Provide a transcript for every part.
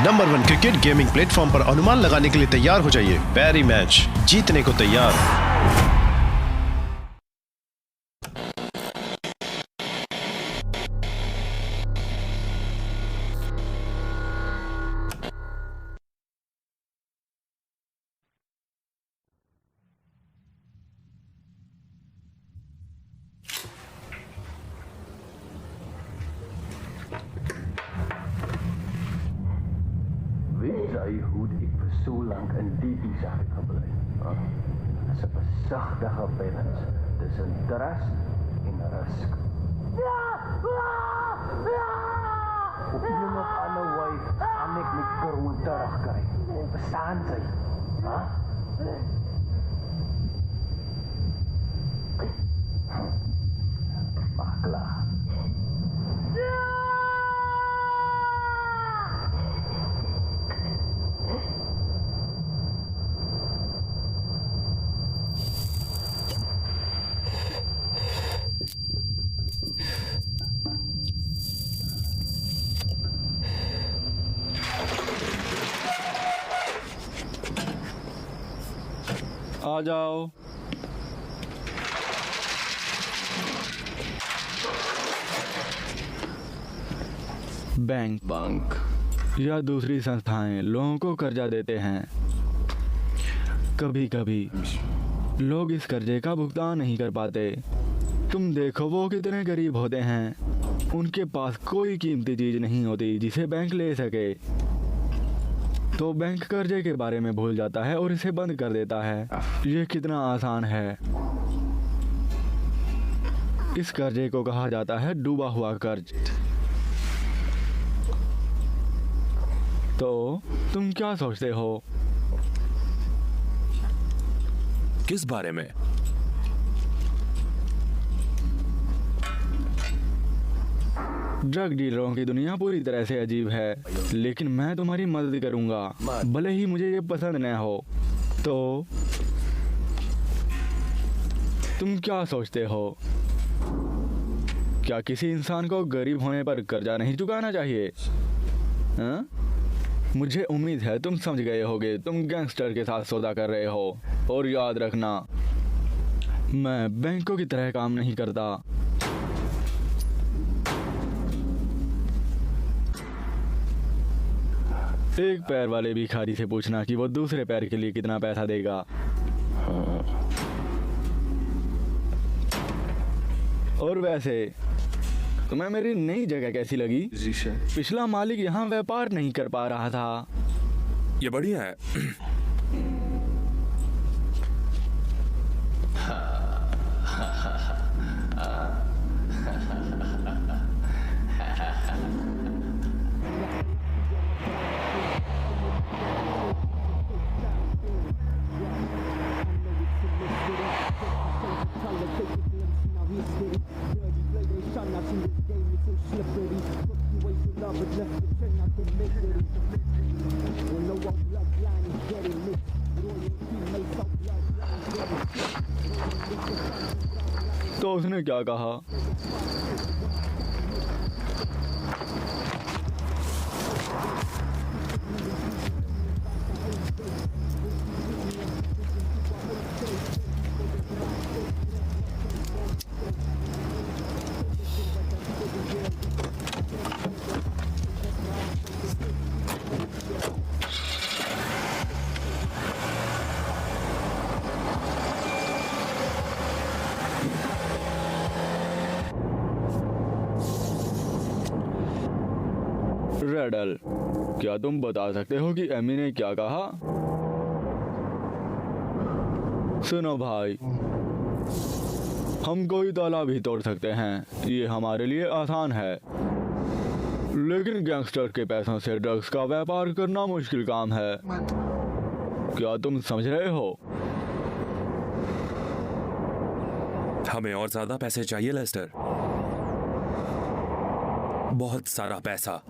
Number 1 cricket gaming platform पर अनुमान लगाने के लिए तैयार हो जाइए। पैरी मैच, जीतने को तैयार। Weet jy hoe ek vir so lank in die Isaac gebly? Dit is 'n besagtige balans tussen trust en risk. Op 'n of ander wyse kan ek my kroon terugkry. Verstaan jy? Maar klaar. आ जाओ। Bank या दूसरी संस्थाएं लोगों को कर्जा देते हैं। कभी कभी लोग इस कर्जे का भुगतान नहीं कर पाते। तुम देखो वो कितने गरीब होते हैं, उनके पास कोई कीमती चीज नहीं होती जिसे बैंक ले सके। तो बैंक कर्जे के बारे में भूल जाता है और इसे बंद कर देता है। ये कितना आसान है। इस कर्जे को कहा जाता है डूबा हुआ कर्ज। तो तुम क्या सोचते हो? किस बारे में? ड्रग डीलरों की दुनिया पूरी तरह से अजीब है, लेकिन मैं तुम्हारी मदद करूंगा, भले ही मुझे ये पसंद न हो। तो तुम क्या सोचते हो? क्या किसी इंसान को गरीब होने पर कर्जा नहीं चुकाना चाहिए? हाँ? मुझे उम्मीद है तुम समझ गए होगे। तुम गैंगस्टर के साथ सौदा कर रहे हो। और याद रखना, मैं बैंकों की तरह काम नहीं करता। एक पैर वाले भिखारी से पूछना कि वो दूसरे पैर के लिए कितना पैसा देगा। और वैसे तुम्हें मेरी नई जगह कैसी लगी? पिछला मालिक यहाँ व्यापार नहीं कर पा रहा था। ये बढ़िया है। तो उसने क्या कहा? रेडल, क्या तुम बता सकते हो कि एमी ने क्या कहा? सुनो भाई, हम कोई ताला भी तोड़ सकते हैं, ये हमारे लिए आसान है। लेकिन गैंगस्टर के पैसों से ड्रग्स का व्यापार करना मुश्किल काम है। क्या तुम समझ रहे हो? हमें और ज्यादा पैसे चाहिए लेस्टर, बहुत सारा पैसा।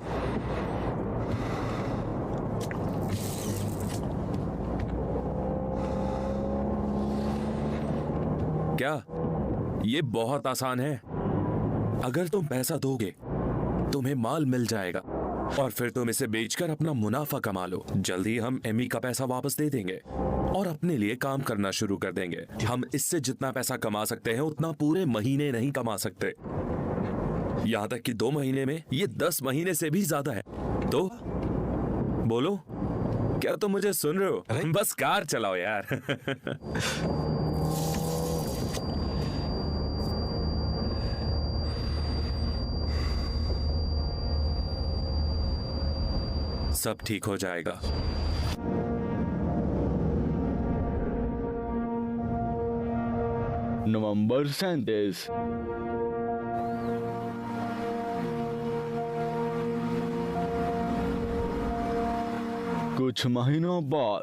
क्या ये बहुत आसान है? अगर तुम पैसा दोगे तुम्हें माल मिल जाएगा, और फिर तुम इसे बेचकर अपना मुनाफा कमा लो। जल्दी हम एमी का पैसा वापस दे देंगे और अपने लिए काम करना शुरू कर देंगे। हम इससे जितना पैसा कमा सकते हैं उतना पूरे महीने नहीं कमा सकते। यहाँ तक कि 2 महीने में ये 10 महीने से भी ज्यादा है। तो बोलो, क्या तुम मुझे सुन रहे हो? बस कार चलाओ यार। सब ठीक हो जाएगा। नवंबर 37। कुछ महीनों बाद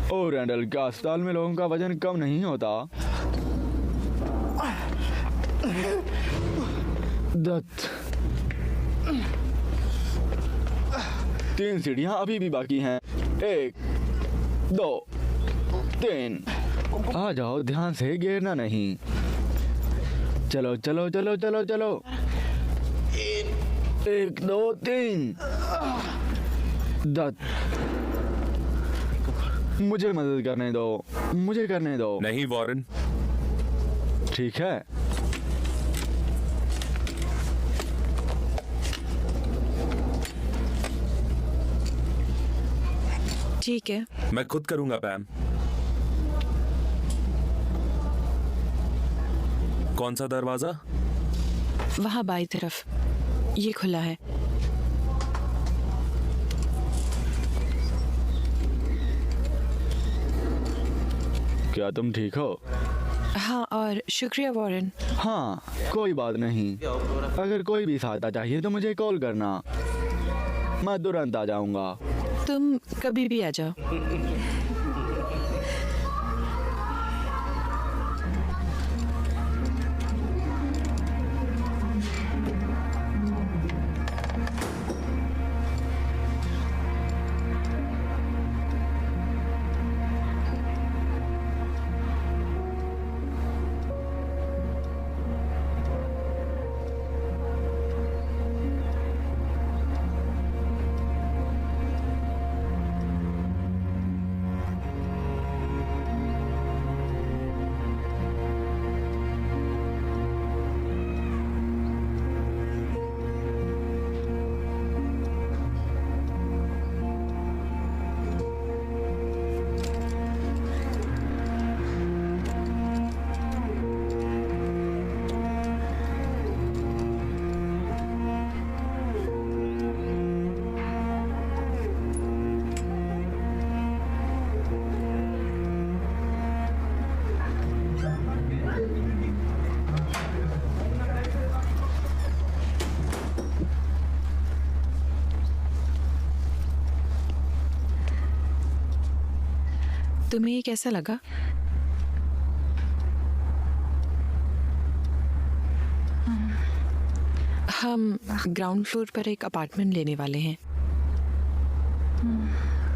ओ रैंडल, क्या अस्पताल में लोगों का वजन कम नहीं होता? दत्त, 3 सीढ़ियां अभी भी बाकी हैं। 1 2 3। आ जाओ, ध्यान से गिरना नहीं। चलो चलो चलो चलो चलो। 1 2 3। दत्त, मुझे मदद करने दो, मुझे करने दो। नहीं वॉरेन। ठीक है। ठीक है, मैं खुद करूंगा पैम। कौन सा दरवाजा? वहाँ बाई तरफ, ये खुला है। क्या तुम ठीक हो? हाँ, और शुक्रिया वॉरेन। हाँ, कोई बात नहीं। अगर कोई भी सहायता चाहिए तो मुझे कॉल करना, मैं तुरंत आ जाऊंगा। तुम कभी भी आ जाओ। तुम्हें ये कैसा लगा? हम ग्राउंड फ्लोर पर एक अपार्टमेंट लेने वाले हैं।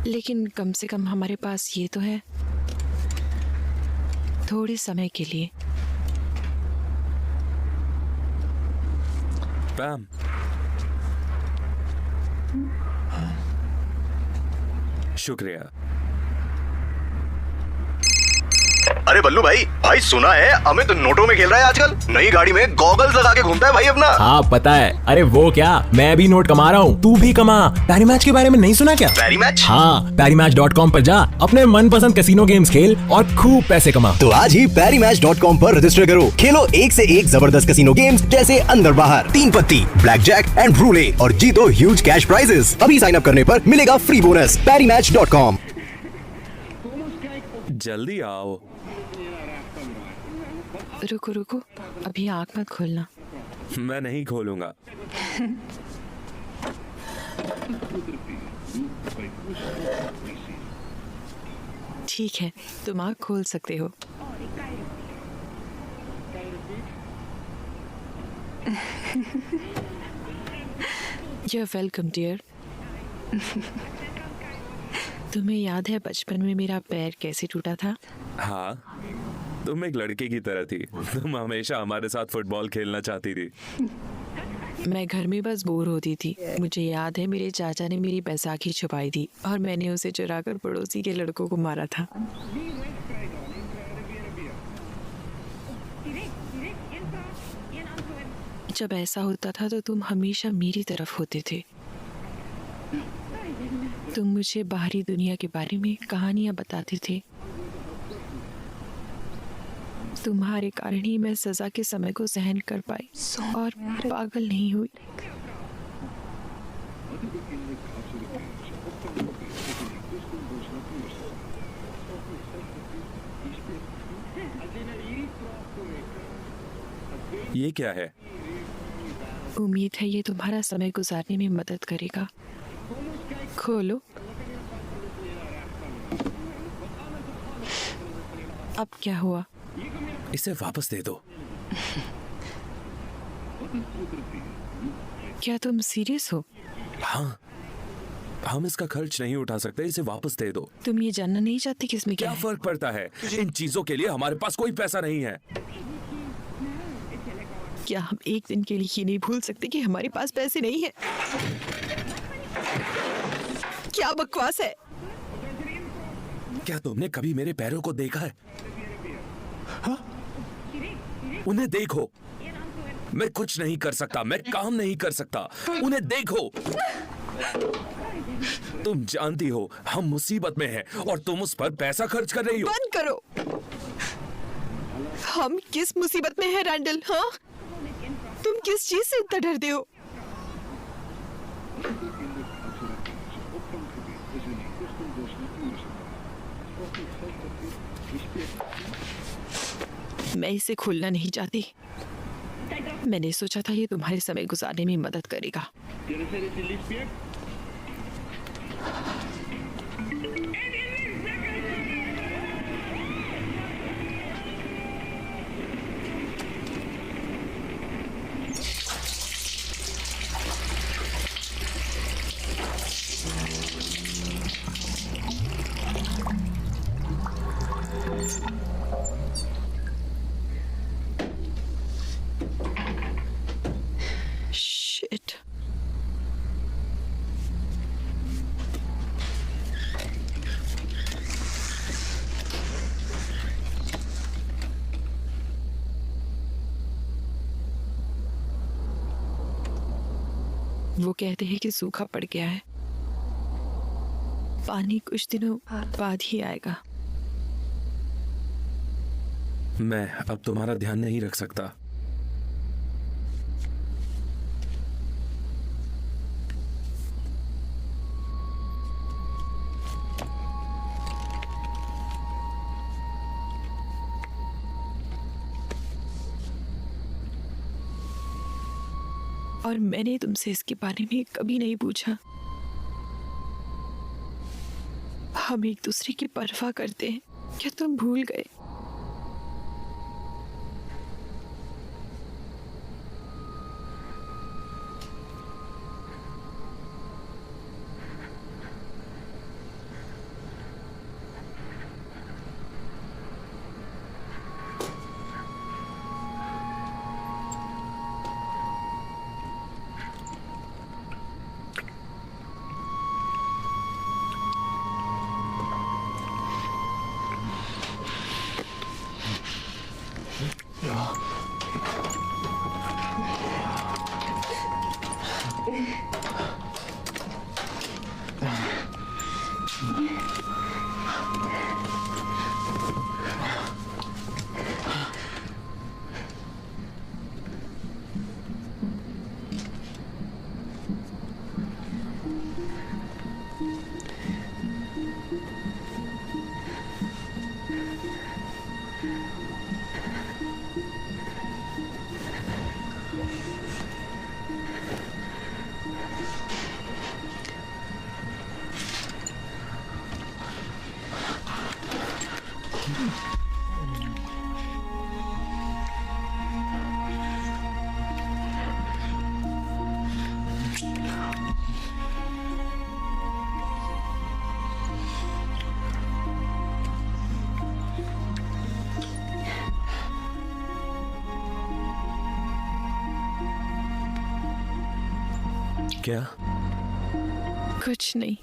लेकिन कम से कम हमारे पास ये तो है, थोड़े समय के लिए। पैम, शुक्रिया। अरे बल्लू भाई, भाई सुना है अमित नोटों में खेल रहा है आजकल। नई गाड़ी में गॉगल्स लगा के घूमता है भाई अपना। हाँ पता है। अरे वो क्या, मैं भी नोट कमा रहा हूँ, तू भी कमा। पैरी मैच के बारे में नहीं सुना क्या? पैरी मैच? हाँ, PariMatch.com पर जा, अपने मनपसंद कैसीनो गेम्स खेल और खूब पैसे कमा। तो आज ही PariMatch.com पर रजिस्टर करो, खेलो एक से एक जबरदस्त कैसीनो गेम्स जैसे अंदर बाहर, 3 पत्ती, ब्लैक जैक एंड रूले और जीतो ह्यूज कैश प्राइजेस। अभी साइन अप करने पर मिलेगा फ्री बोनस। PariMatch.com। जल्दी आओ। रुको रुको, अभी आँख मत खोलना। मैं नहीं खोलूंगा। ठीक है, तुम आँख खोल सकते हो। You're welcome, dear. तुम्हें याद है बचपन में मेरा पैर कैसे टूटा था? हाँ, तुम एक लड़के की तरह थी। तुम हमेशा हमारे साथ फुटबॉल खेलना चाहती थी। मैं घर में बस बोर होती थी। मुझे याद है मेरे चाचा ने मेरी बैसाखी छुपाई थी और मैंने उसे चुराकर पड़ोसी के लड़कों को मारा था। जब ऐसा होता था तो तुम हमेशा मेरी तरफ होते थे। तुम मुझे बाहरी दुनिया के बारे में कहानियां बताते थे। तुम्हारे कारण ही मैं सजा के समय को सहन कर पाई और पागल नहीं हुई। ये क्या है? उम्मीद है ये तुम्हारा समय गुजारने में मदद करेगा। खोलो। अब क्या हुआ? इसे वापस दे दो। क्या तुम सीरियस हो? हाँ, हम इसका खर्च नहीं उठा सकते, इसे वापस दे दो। तुम ये जानना नहीं चाहते कि इसमें क्या क्या है? फर्क पड़ता है? इन चीजों के लिए हमारे पास कोई पैसा नहीं है। क्या हम एक दिन के लिए ही नहीं भूल सकते कि हमारे पास पैसे नहीं है? क्या बकवास है? क्या तुमने कभी मेरे पैरों को देखा है? हाँ? उन्हें देखो। मैं कुछ नहीं कर सकता, मैं काम नहीं कर सकता। उन्हें देखो। तुम जानती हो हम मुसीबत में हैं और तुम उस पर पैसा खर्च कर रही हो। बंद करो। हम किस मुसीबत में हैं रैंडल? हाँ, तुम किस चीज से इतना डरते हो? मैं इसे खोलना नहीं चाहती। मैंने सोचा था ये तुम्हारे समय गुजारने में मदद करेगा। Shit. वो कहते हैं कि सूखा पड़ गया है। पानी कुछ दिनों बाद ही आएगा। मैं अब तुम्हारा ध्यान नहीं रख सकता। और मैंने तुमसे इसके बारे में कभी नहीं पूछा। हम एक दूसरे की परवाह करते हैं, क्या तुम भूल गए? क्या? कुछ नहीं।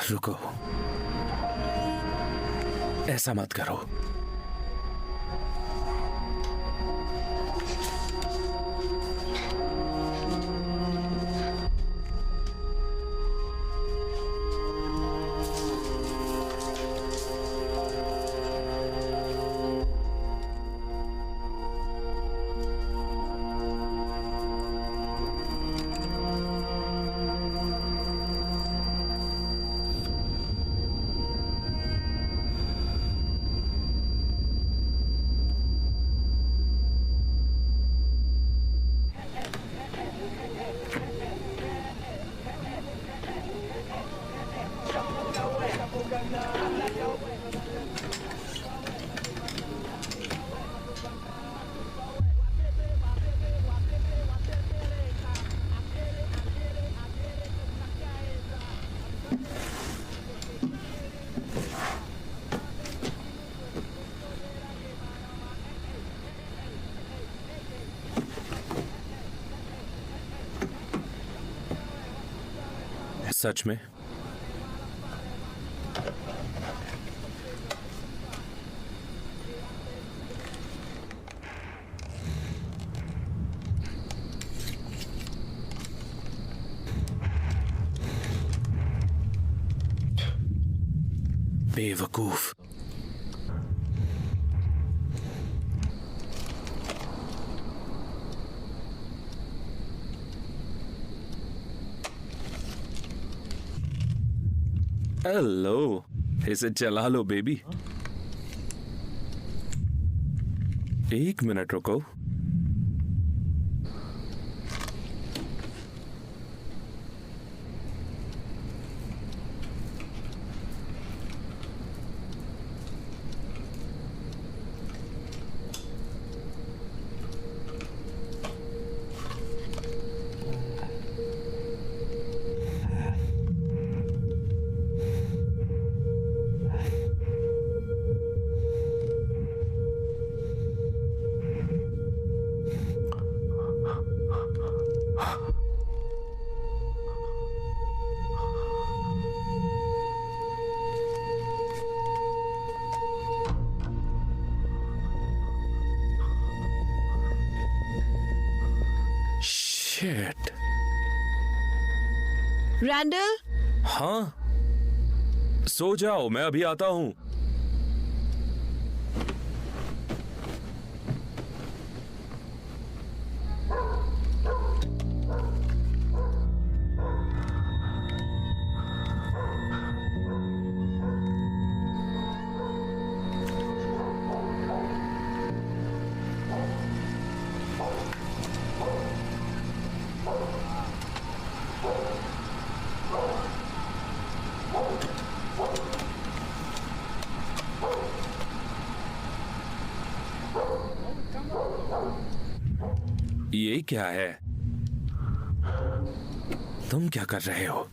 रुको, ऐसा मत करो। सच में? बेवकूफ। हेलो, इसे चला लो बेबी। एक मिनट रुको। शिट। रैंडल? हाँ, सो जाओ, मैं अभी आता हूं। ये क्या है? तुम क्या कर रहे हो?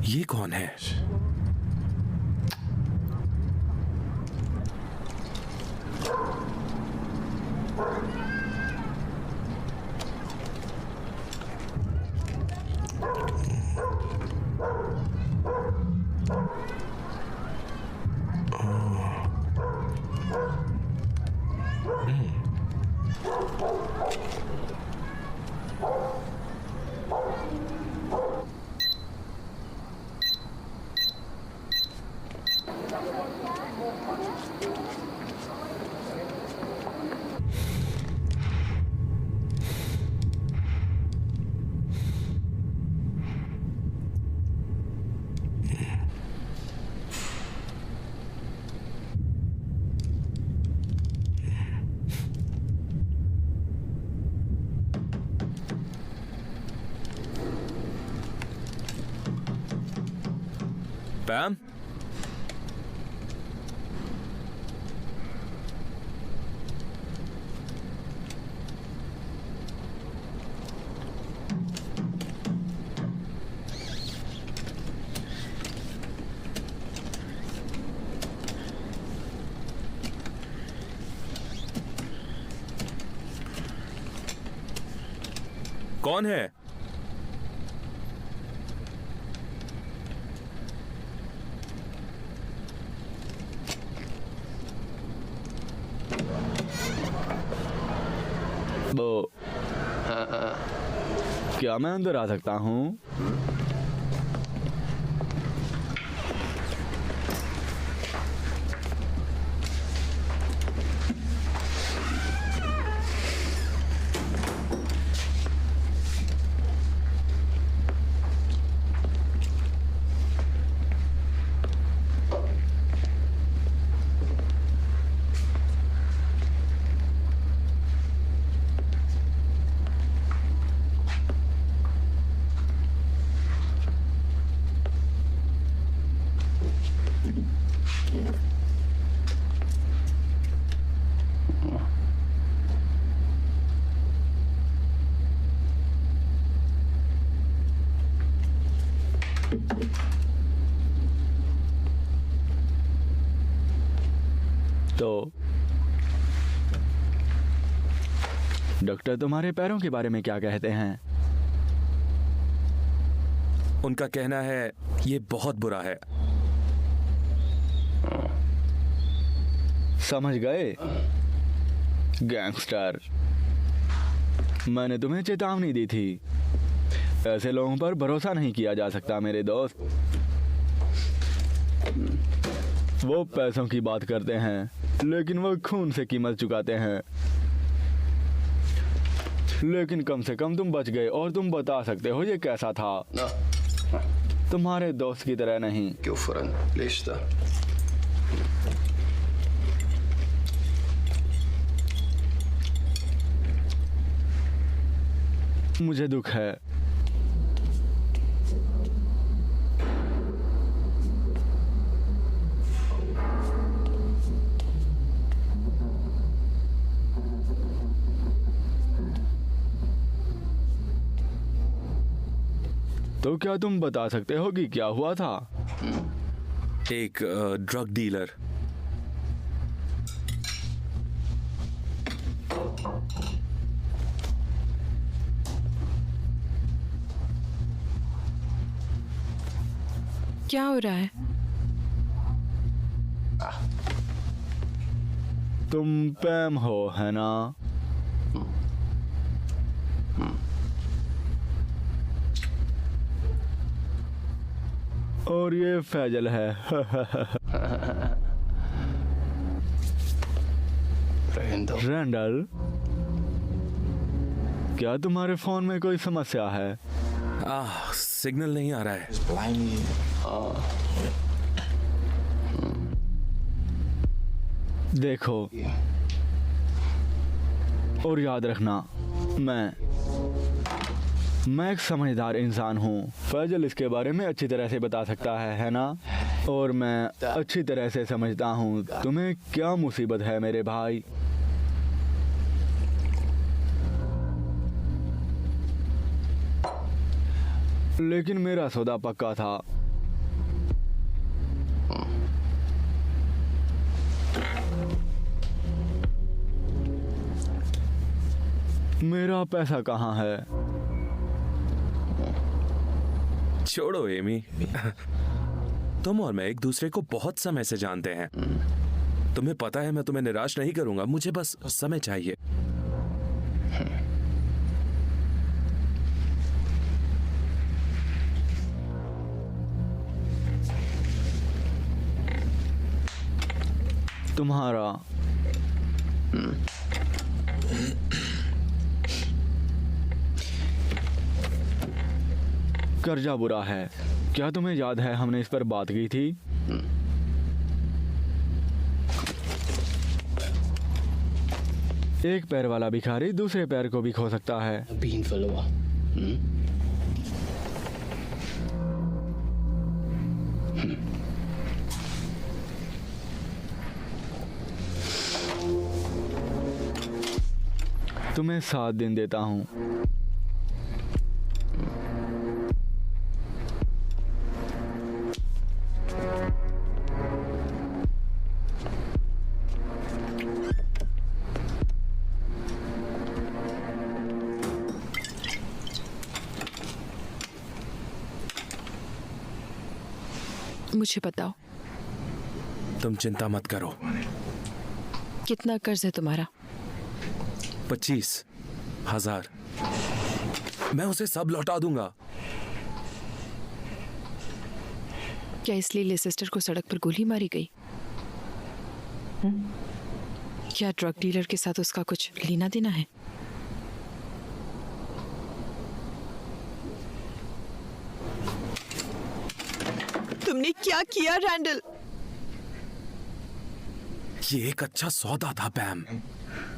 ये कौन है? पैम, कौन है? वो क्या मैं अंदर आ सकता हूँ? तो डॉक्टर तुम्हारे पैरों के बारे में क्या कहते हैं? उनका कहना है ये बहुत बुरा है। समझ गए गैंगस्टर, मैंने तुम्हें चेतावनी दी थी। ऐसे लोगों पर भरोसा नहीं किया जा सकता मेरे दोस्त। वो पैसों की बात करते हैं लेकिन वो खून से कीमत चुकाते हैं। लेकिन कम से कम तुम बच गए और तुम बता सकते हो ये कैसा था। तुम्हारे दोस्त की तरह नहीं। मुझे दुख है। तो क्या तुम बता सकते हो कि क्या हुआ था? एक ड्रग डीलर क्या हो रहा है? तुम पैम हो, है ना? और ये फैजल है। रैंडल, क्या तुम्हारे फोन में कोई समस्या है? सिग्नल नहीं आ रहा है। देखो, और याद रखना, मैं एक समझदार इंसान हूँ। फैजल इसके बारे में अच्छी तरह से बता सकता है ना? और मैं अच्छी तरह से समझता हूँ तुम्हें क्या मुसीबत है मेरे भाई। लेकिन मेरा सौदा पक्का था। मेरा पैसा कहाँ है? छोड़ो एमी, तुम और मैं एक दूसरे को बहुत समय से जानते हैं। तुम्हें पता है मैं तुम्हें निराश नहीं करूंगा, मुझे बस समय चाहिए। तुम्हारा कर्जा बुरा है। क्या तुम्हें याद है हमने इस पर बात की थी? एक पैर वाला भिखारी दूसरे पैर को भी खो सकता है। तुम्हें 7 दिन देता हूँ। मुझे बताओ, तुम चिंता मत करो। कितना कर्ज है तुम्हारा? 25,000। मैं उसे सब लौटा दूंगा। क्या इसलिए लेसेस्टर को सड़क पर गोली मारी गई? क्या ड्रग डीलर के साथ उसका कुछ लेना देना है? तुमने क्या किया रैंडल? ये एक अच्छा सौदा था पैम।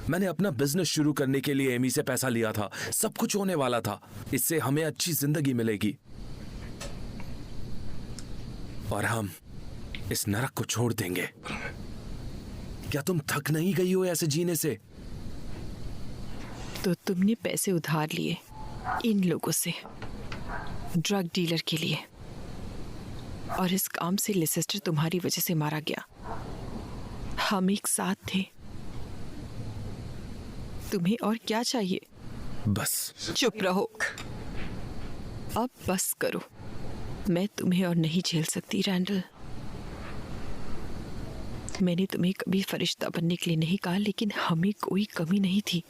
मैंने अपना बिजनेस शुरू करने के लिए एमी से पैसा लिया था। सब कुछ होने वाला था। इससे हमें अच्छी जिंदगी मिलेगी और हम इस नरक को छोड़ देंगे। क्या तुम थक नहीं गई हो ऐसे जीने से? तो तुमने पैसे उधार लिए इन लोगों से ड्रग डीलर के लिए, और इस काम से लेसेस्टर तुम्हारी वजह से मारा गया। हम एक साथ थे। तुम्हें और क्या चाहिए? बस चुप रहो। अब बस करो। मैं तुम्हें और नहीं झेल सकती रैंडल। मैंने तुम्हें कभी फरिश्ता बनने के लिए नहीं कहा, लेकिन हमें कोई कमी नहीं थी।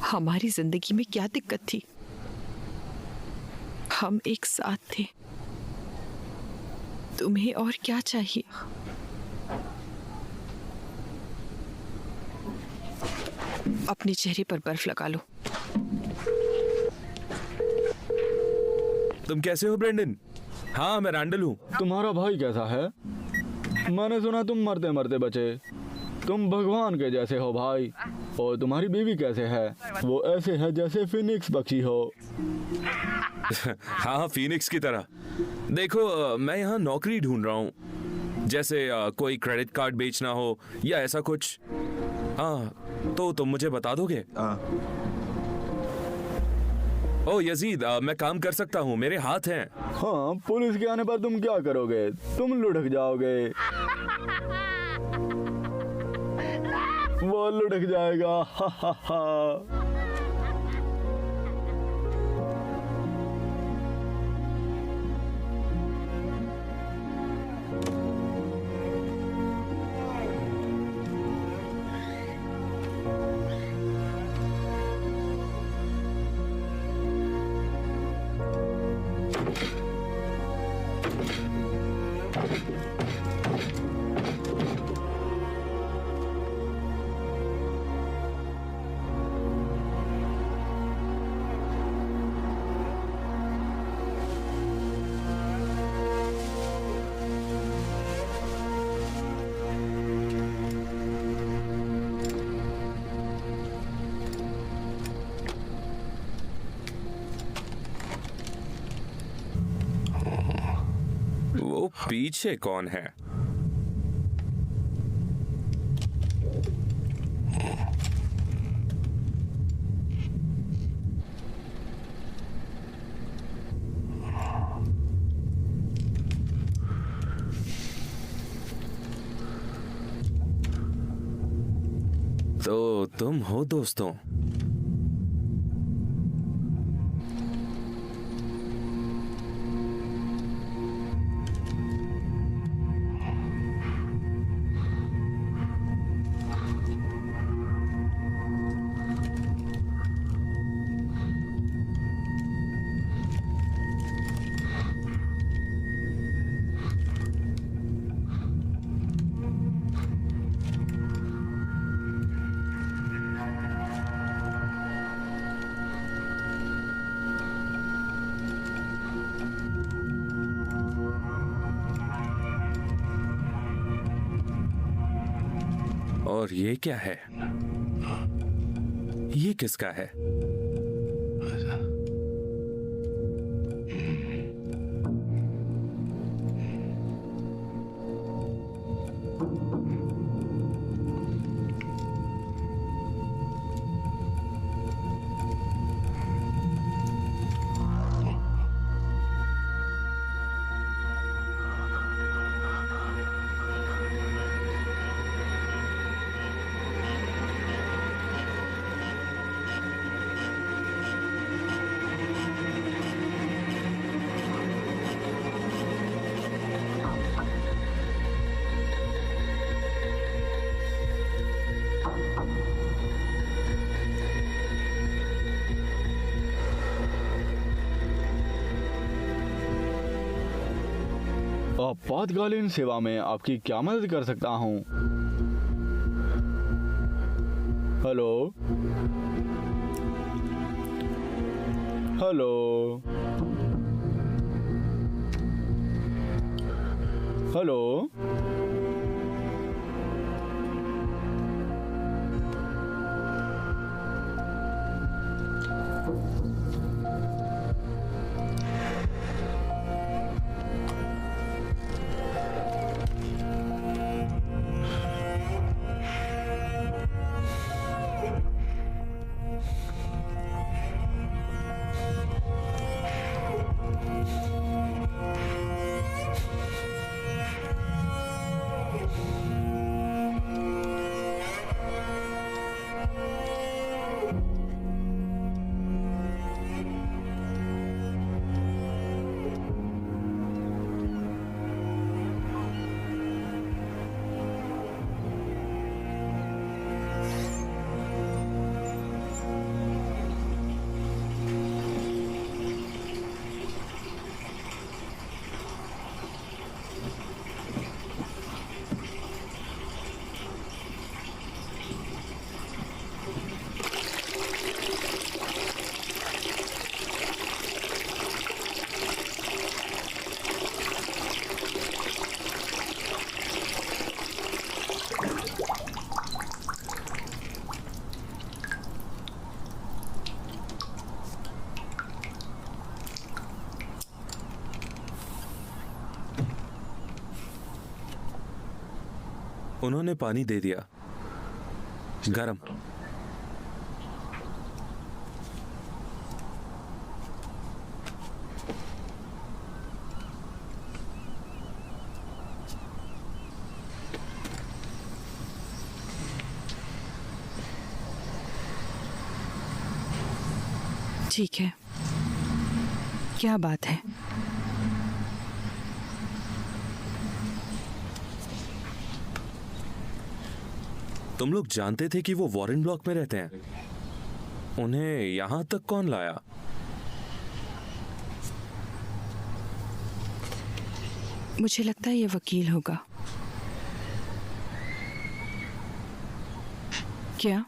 हमारी जिंदगी में क्या दिक्कत थी? हम एक साथ थे। तुम्हें और क्या चाहिए? अपने चेहरे पर बर्फ लगा लो। तुम कैसे हो ब्रेंडन? हाँ, मैं रैंडल हूँ। तुम्हारा भाई कैसा है? मैंने सुना तुम मरते मरते बचे। तुम भगवान के जैसे हो भाई। और तुम्हारी बीवी कैसे है? वो ऐसे है जैसे फिनिक्स पक्षी हो। हाँ, फीनिक्स की तरह। देखो, मैं यहाँ नौकरी ढूंढ रहा हूँ, जैसे कोई क्रेडिट कार्ड बेचना हो या ऐसा कुछ। हाँ, तो तुम मुझे बता दोगे? ओ यजीद, मैं काम कर सकता हूँ, मेरे हाथ हैं। हाँ, पुलिस के आने पर तुम क्या करोगे? तुम लुढ़क जाओगे। वो लुढ़क जाएगा। हा हा हा। पीछे कौन है? तो तुम हो दोस्तों? और ये क्या है? ये किसका है? आपातकालीन सेवा में आपकी क्या मदद कर सकता हूँ? हेलो हेलो हेलो उन्होंने पानी दे दिया, गरम। ठीक है, क्या बात है? तुम लोग जानते थे कि वो वॉरेन ब्लॉक में रहते हैं? उन्हें यहां तक कौन लाया? मुझे लगता है ये वकील होगा। क्या?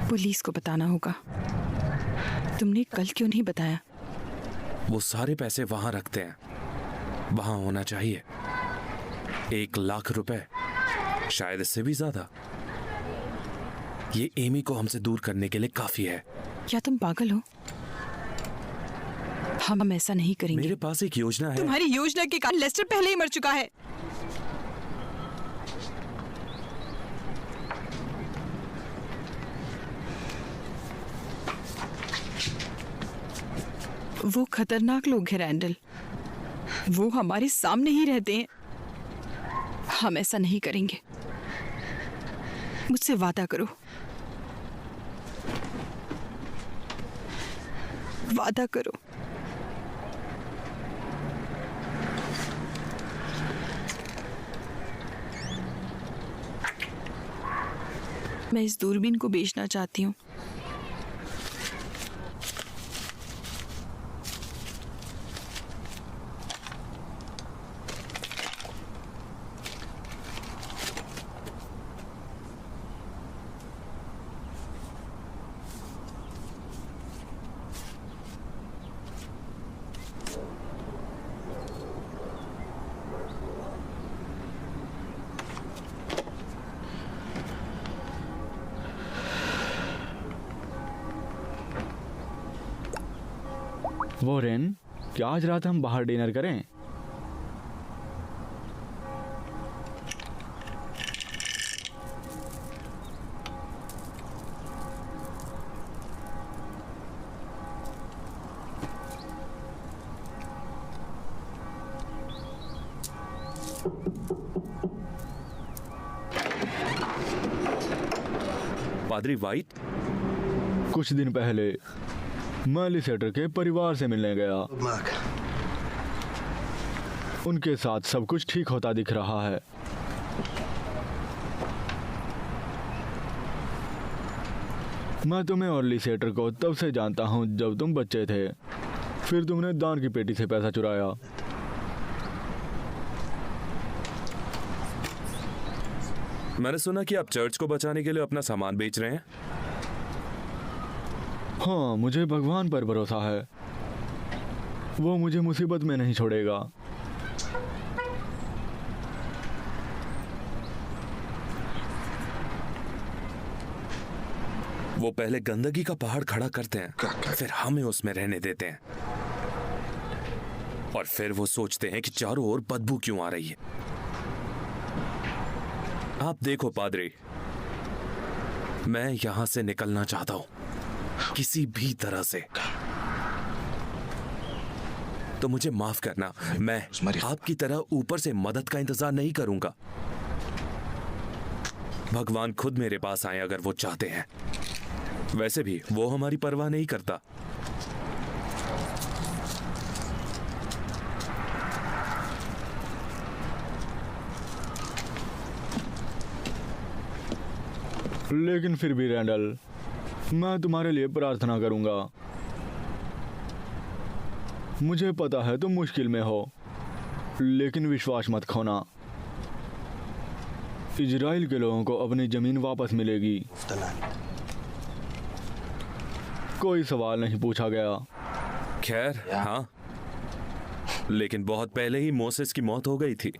पुलिस को बताना होगा। तुमने कल क्यों नहीं बताया? वो सारे पैसे वहां रखते हैं, वहां होना चाहिए। 1 लाख रुपए, शायद इससे भी ज्यादा। ये एमी को हमसे दूर करने के लिए काफी है। क्या तुम पागल हो? हम ऐसा नहीं करेंगे। मेरे पास एक योजना है। तुम्हारी योजना के कारण लेस्टर पहले ही मर चुका है। वो खतरनाक लोग हैं रैंडल, वो हमारे सामने ही रहते हैं। हम ऐसा नहीं करेंगे। मुझसे वादा करो, वादा करो। मैं इस दूरबीन को बेचना चाहती हूँ। वॉरेन, क्या आज रात हम बाहर डिनर करें? पादरी वाइट, कुछ दिन पहले मैं लिसेटर के परिवार से मिलने गया। उनके साथ सब कुछ ठीक होता दिख रहा है। मैं तुम्हें और लिसेटर को तब से जानता हूं जब तुम बच्चे थे। फिर तुमने दान की पेटी से पैसा चुराया। मैंने सुना कि आप चर्च को बचाने के लिए अपना सामान बेच रहे हैं। हाँ, मुझे भगवान पर भरोसा है, वो मुझे मुसीबत में नहीं छोड़ेगा। वो पहले गंदगी का पहाड़ खड़ा करते हैं, फिर हमें उसमें रहने देते हैं, और फिर वो सोचते हैं कि चारों ओर बदबू क्यों आ रही है। आप देखो पादरी, मैं यहां से निकलना चाहता हूं किसी भी तरह से। तो मुझे माफ करना, मैं आपकी तरह ऊपर से मदद का इंतजार नहीं करूंगा। भगवान खुद मेरे पास आए अगर वो चाहते हैं। वैसे भी वो हमारी परवाह नहीं करता। लेकिन फिर भी रैंडल, मैं तुम्हारे लिए प्रार्थना करूंगा। मुझे पता है तुम मुश्किल में हो, लेकिन विश्वास मत खोना। इजराइल के लोगों को अपनी जमीन वापस मिलेगी। कोई सवाल नहीं पूछा गया। खैर, हाँ, लेकिन बहुत पहले ही मोसेस की मौत हो गई थी।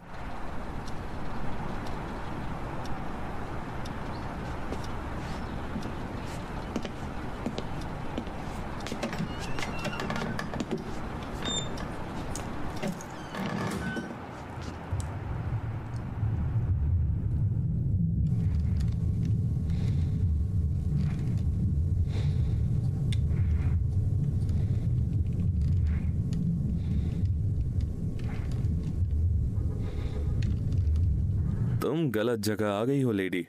तुम गलत जगह आ गई हो लेडी।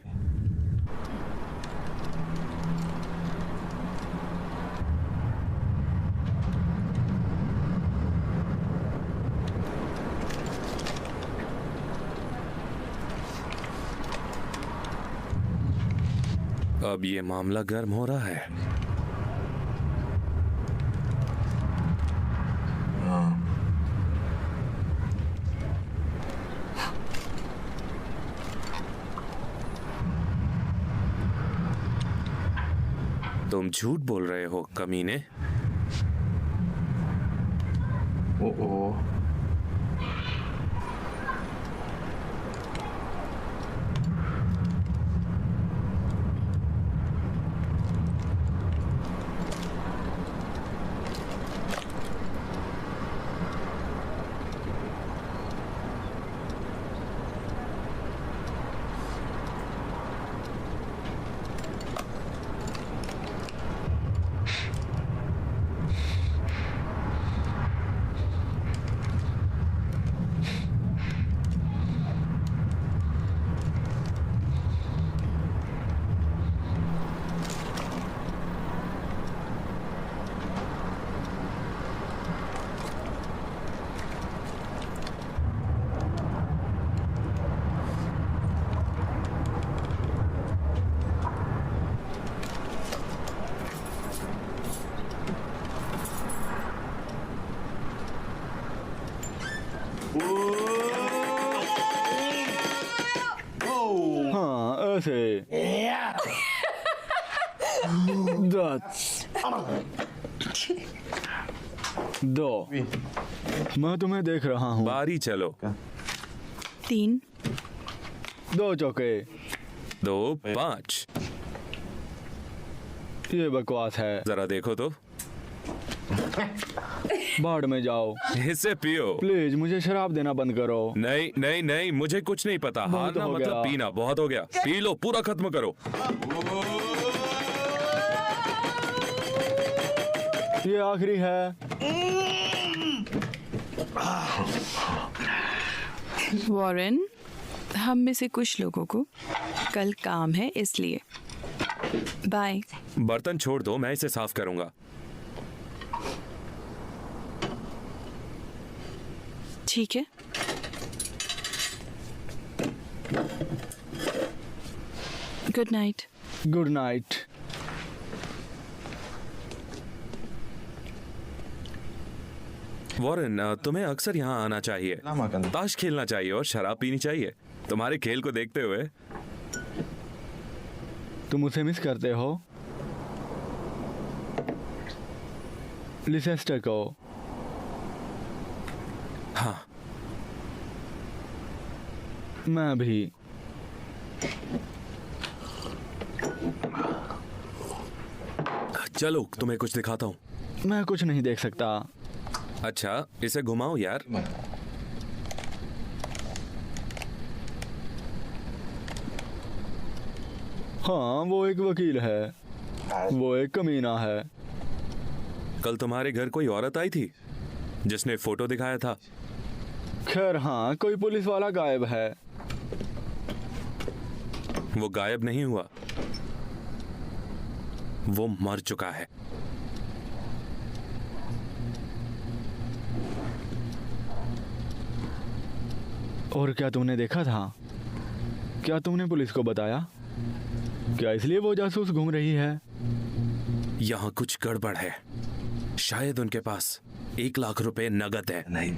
अब ये मामला गर्म हो रहा है। तुम झूठ बोल रहे हो कमीने। हाँ ऐसे। दो। मैं तुम्हें देख रहा हूँ। बारी चलो। 3 2 चौके। 2 5। ये बकवास है। जरा देखो तो। बाढ़ में जाओ। इसे पियो। प्लीज मुझे शराब देना बंद करो। नहीं नहीं नहीं, मुझे कुछ नहीं पता। बहुत हारना हो मतलब गया। पीना। बहुत हो गया, पी लो, पूरा खत्म करो। ये आखिरी है। वॉरेन, हम में से कुछ लोगों को कल काम है, इसलिए बाय। बर्तन छोड़ दो, मैं इसे साफ करूंगा। ठीक है। Good night. Good night. Warren, तुम्हें अक्सर यहाँ आना चाहिए, ताश खेलना चाहिए और शराब पीनी चाहिए। तुम्हारे खेल को देखते हुए। तुम उसे मिस करते हो? लिसेस्टर को? हाँ। मैं भी। चलो तुम्हें कुछ दिखाता हूँ। मैं कुछ नहीं देख सकता। अच्छा, इसे घुमाओ यार। हाँ, वो एक वकील है। वो एक कमीना है। कल तुम्हारे घर कोई औरत आई थी जिसने फोटो दिखाया था। खैर हाँ, कोई पुलिस वाला गायब है। वो गायब नहीं हुआ, वो मर चुका है। और क्या तुमने देखा था? क्या तुमने पुलिस को बताया? क्या इसलिए वो जासूस घूम रही है? यहाँ कुछ गड़बड़ है। शायद उनके पास 1 लाख रुपए नगद है। नहीं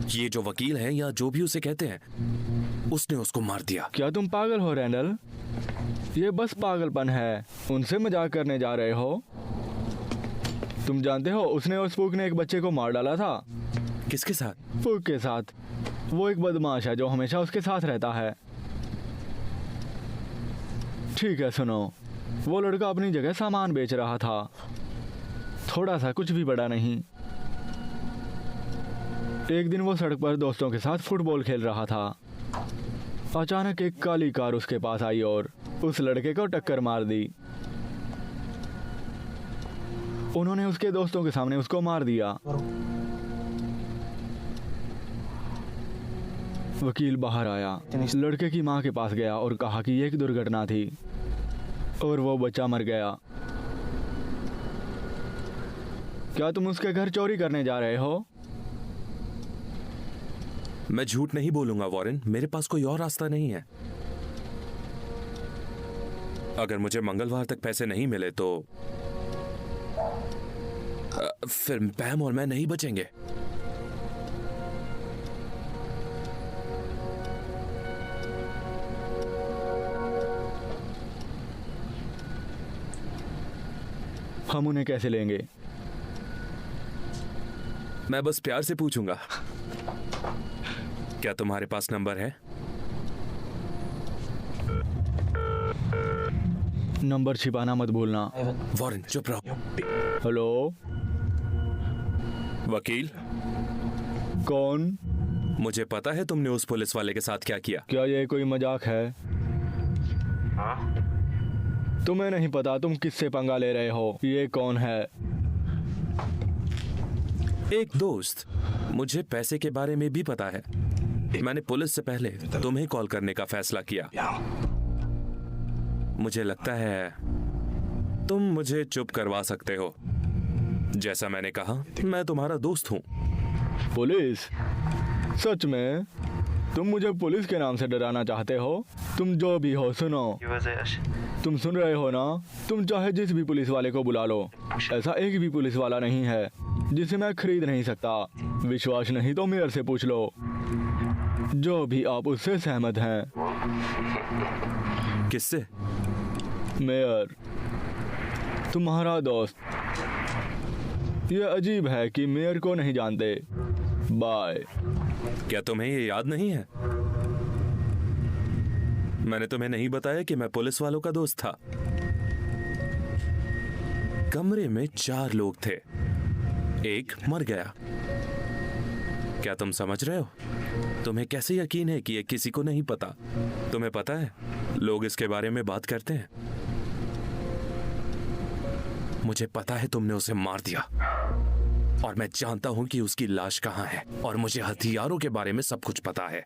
ये जो वकील है या जो भी उसे कहते हैं, उसने उसको मार दिया। क्या तुम पागल हो रैंडल? ये बस पागलपन है। उनसे मजाक करने जा रहे हो? तुम जानते हो उसने और स्पूक ने एक बच्चे को मार डाला था। किसके साथ? स्पूक के साथ। वो एक बदमाश है जो हमेशा उसके साथ रहता है। ठीक है सुनो, वो लड़का अपनी जगह सामान बेच रहा था, थोड़ा सा, कुछ भी बड़ा नहीं। एक दिन वो सड़क पर दोस्तों के साथ फुटबॉल खेल रहा था। अचानक एक काली कार उसके पास आई और उस लड़के को टक्कर मार दी। उन्होंने उसके दोस्तों के सामने उसको मार दिया। वकील बाहर आया, लड़के की मां के पास गया और कहा कि ये एक दुर्घटना थी और वो बच्चा मर गया। क्या तुम उसके घर चोरी करने जा रहे हो? मैं झूठ नहीं बोलूंगा वॉरेन, मेरे पास कोई और रास्ता नहीं है। अगर मुझे मंगलवार तक पैसे नहीं मिले तो फिर पैम और मैं नहीं बचेंगे। हम उन्हें कैसे लेंगे? मैं बस प्यार से पूछूंगा। क्या तुम्हारे पास नंबर है? नंबर छिपाना मत भूलना। वॉरेन चुप रहो। हेलो, वकील। कौन? मुझे पता है तुमने उस पुलिस वाले के साथ क्या किया। क्या ये कोई मजाक है? तुम्हें नहीं पता तुम किससे पंगा ले रहे हो? ये कौन है? एक दोस्त। मुझे पैसे के बारे में भी पता है। मैंने पुलिस से पहले तुम्हें कॉल करने का फैसला किया। मुझे लगता है तुम मुझे चुप करवा सकते हो। जैसा मैंने कहा, मैं तुम्हारा दोस्त हूं। पुलिस? सच में? तुम मुझे पुलिस के नाम से डराना चाहते हो? तुम जो भी हो, सुनो। तुम सुन रहे हो ना? तुम चाहे जिस भी पुलिस वाले को बुला लो, ऐसा एक भी पुलिस वाला नहीं है जिसे मैं खरीद नहीं सकता। विश्वास नहीं तो मेयर से पूछ लो, जो भी आप उससे सहमत हैं। किससे? मेयर, तुम्हारा दोस्त। ये अजीब है कि मेयर को नहीं जानते। बाय। क्या तुम्हें ये याद नहीं है? मैंने तुम्हें नहीं बताया कि मैं पुलिस वालों का दोस्त था। कमरे में 4 लोग थे, एक मर गया। क्या तुम समझ रहे हो? तुम्हें कैसे यकीन है कि ये किसी को नहीं पता? तुम्हें पता है, लोग इसके बारे में बात करते हैं। मुझे पता है तुमने उसे मार दिया, और मैं जानता हूं कि उसकी लाश कहां है, और मुझे हथियारों के बारे में सब कुछ पता है।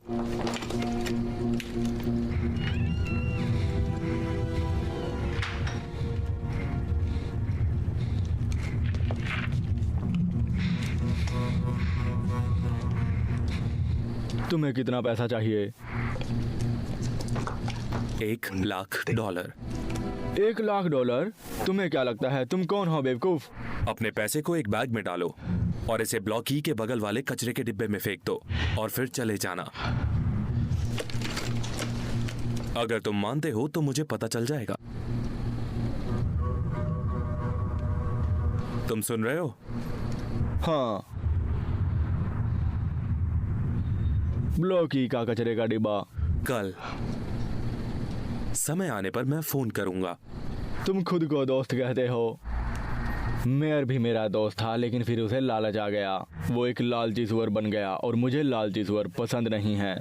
तुम्हें कितना पैसा चाहिए? $1,00,000। $1,00,000? तुम्हें क्या लगता है तुम कौन हो बेवकूफ? अपने पैसे को एक बैग में डालो और इसे ब्लॉक ई के बगल वाले कचरे के डिब्बे में फेंक दो, और फिर चले जाना। अगर तुम मानते हो तो मुझे पता चल जाएगा। तुम सुन रहे हो? हाँ, ब्लॉकी का कचरे का डिब्बा। कल समय आने पर मैं फोन करूंगा। तुम खुद को दोस्त कहते हो। मेयर भी मेरा दोस्त था, लेकिन फिर उसे लालच आ गया। वो एक लालची सुअर बन गया, और मुझे लालची सुअर पसंद नहीं है।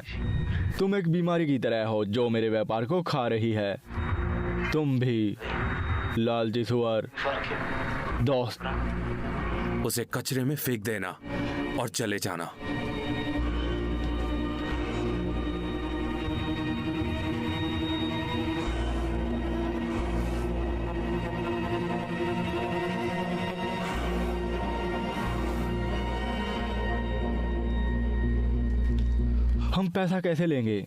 तुम एक बीमारी की तरह हो जो मेरे व्यापार को खा रही है। तुम भी लालची सुअर। दोस्त, उसे कचरे में फेंक देना और चले जाना। हम पैसा कैसे लेंगे?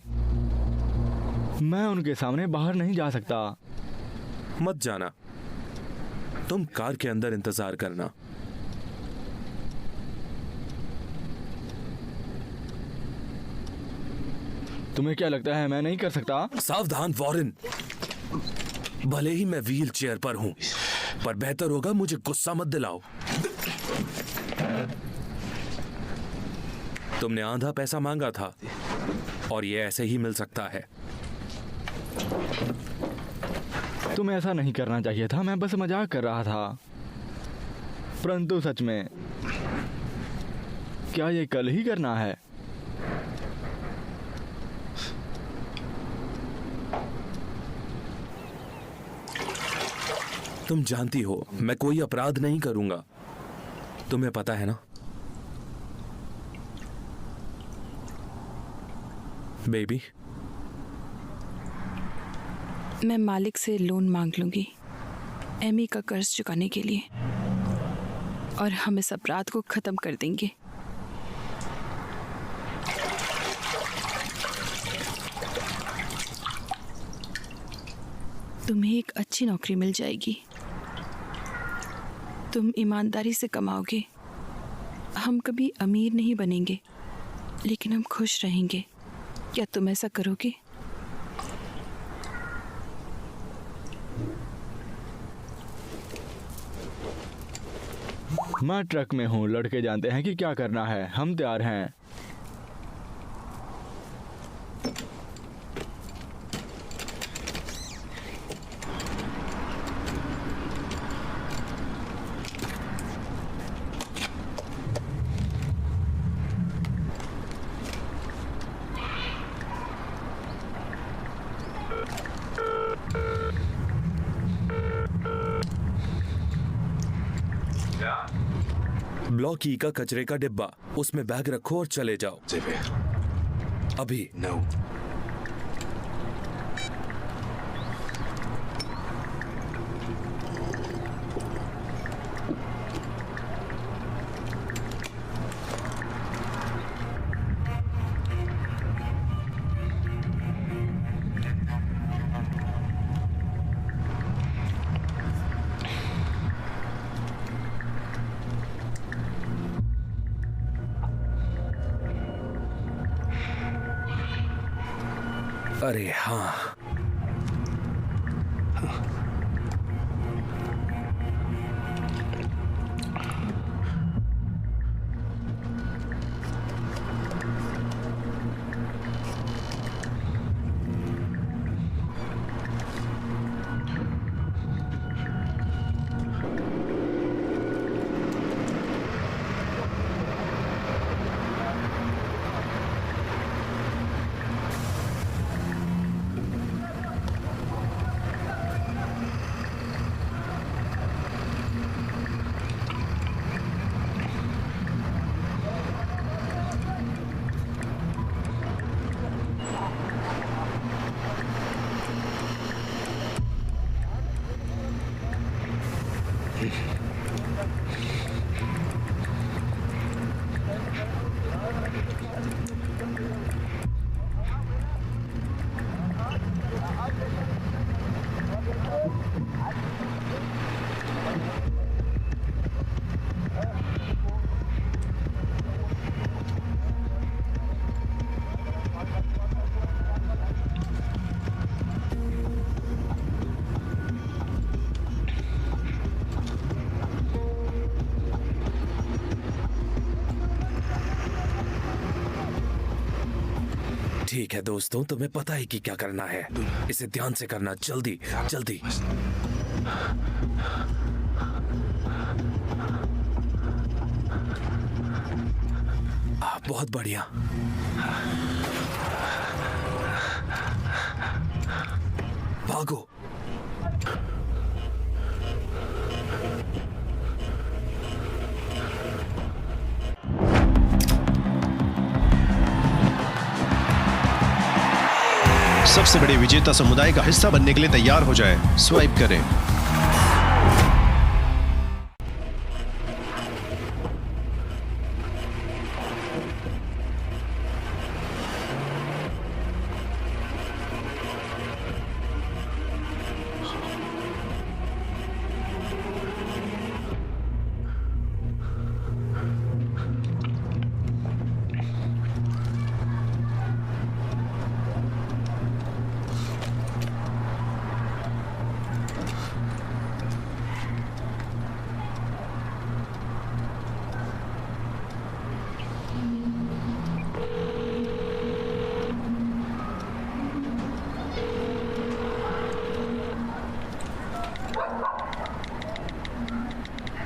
मैं उनके सामने बाहर नहीं जा सकता। मत जाना, तुम कार के अंदर इंतजार करना। तुम्हें क्या लगता है मैं नहीं कर सकता? सावधान वॉरेन, भले ही मैं व्हील चेयर पर हूं, पर बेहतर होगा मुझे गुस्सा मत दिलाओ। तुमने आधा पैसा मांगा था, और ये ऐसे ही मिल सकता है। तुम्हें ऐसा नहीं करना चाहिए था, मैं बस मजाक कर रहा था। परंतु सच में, क्या ये कल ही करना है? तुम जानती हो मैं कोई अपराध नहीं करूंगा, तुम्हें पता है ना बेबी? मैं मालिक से लोन मांग लूंगी एमी का कर्ज चुकाने के लिए, और हम इस अपराध को खत्म कर देंगे। तुम्हें एक अच्छी नौकरी मिल जाएगी, तुम ईमानदारी से कमाओगे। हम कभी अमीर नहीं बनेंगे, लेकिन हम खुश रहेंगे। क्या तुम ऐसा करोगे? मैं ट्रक में हूँ, लड़के जानते हैं कि क्या करना है। हम तैयार हैं। ब्लॉक ई का कचरे का डिब्बा, उसमें बैग रखो और चले जाओ अभी। अरे हाँ, ठीक है दोस्तों, तुम्हें पता है कि क्या करना है। इसे ध्यान से करना, जल्दी जल्दी। बहुत बढ़िया। भागो। सबसे बड़े विजेता समुदाय का हिस्सा बनने के लिए तैयार हो जाएं। स्वाइप करें।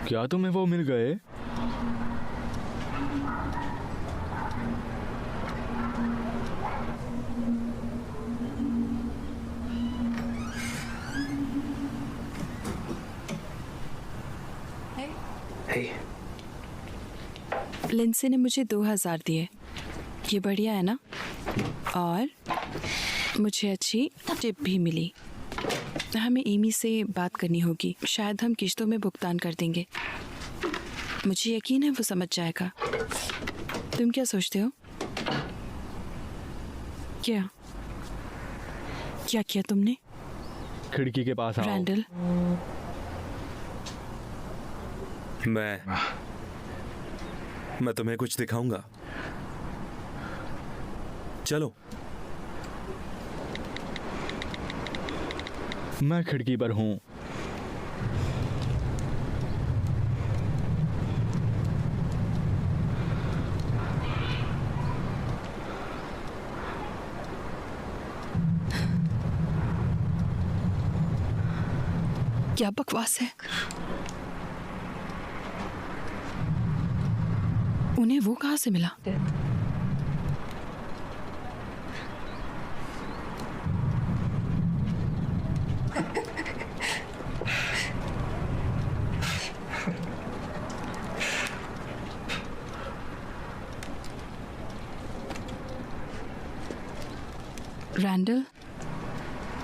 क्या तुम्हें वो मिल गए? लिंसे ने मुझे 2000 दिए। ये बढ़िया है ना? और मुझे अच्छी टिप भी मिली। हमें एमी से बात करनी होगी। शायद हम किश्तों में भुगतान कर देंगे। मुझे यकीन है वो समझ जाएगा। तुम क्या सोचते हो? क्या क्या किया तुमने? खिड़की के पास आओ। रैंडल, मैं तुम्हें कुछ दिखाऊंगा। चलो। मैं खिड़की पर हूँ। क्या बकवास है। उन्हें वो कहाँ से मिला? रैंडल,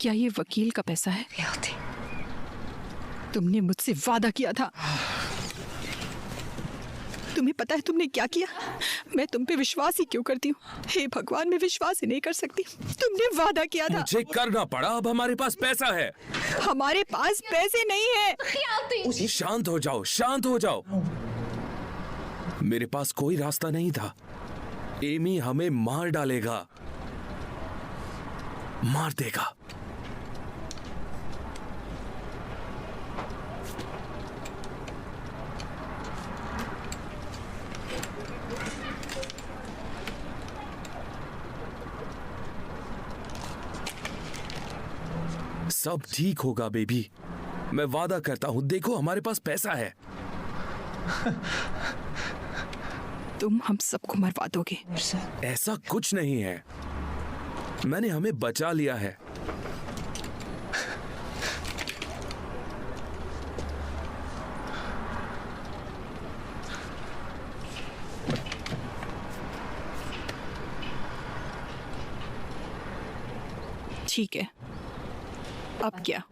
क्या ये वकील का पैसा है? तुमने मुझसे वादा किया था। तुम्हें पता है तुमने क्या किया? मैं तुम पे विश्वास ही क्यों करती हूँ? हे भगवान, मैं विश्वास ही नहीं कर सकती। तुमने वादा किया था। मुझे करना पड़ा। अब हमारे पास पैसा है। हमारे पास पैसे नहीं है। शांत हो जाओ, शांत हो जाओ। मेरे पास कोई रास्ता नहीं था। एमी हमें मार डालेगा। मार देगा। सब ठीक होगा बेबी, मैं वादा करता हूं। देखो हमारे पास पैसा है। तुम हम सबको मरवा दोगे। ऐसा कुछ नहीं है, मैंने हमें बचा लिया है। ठीक है, अब क्या?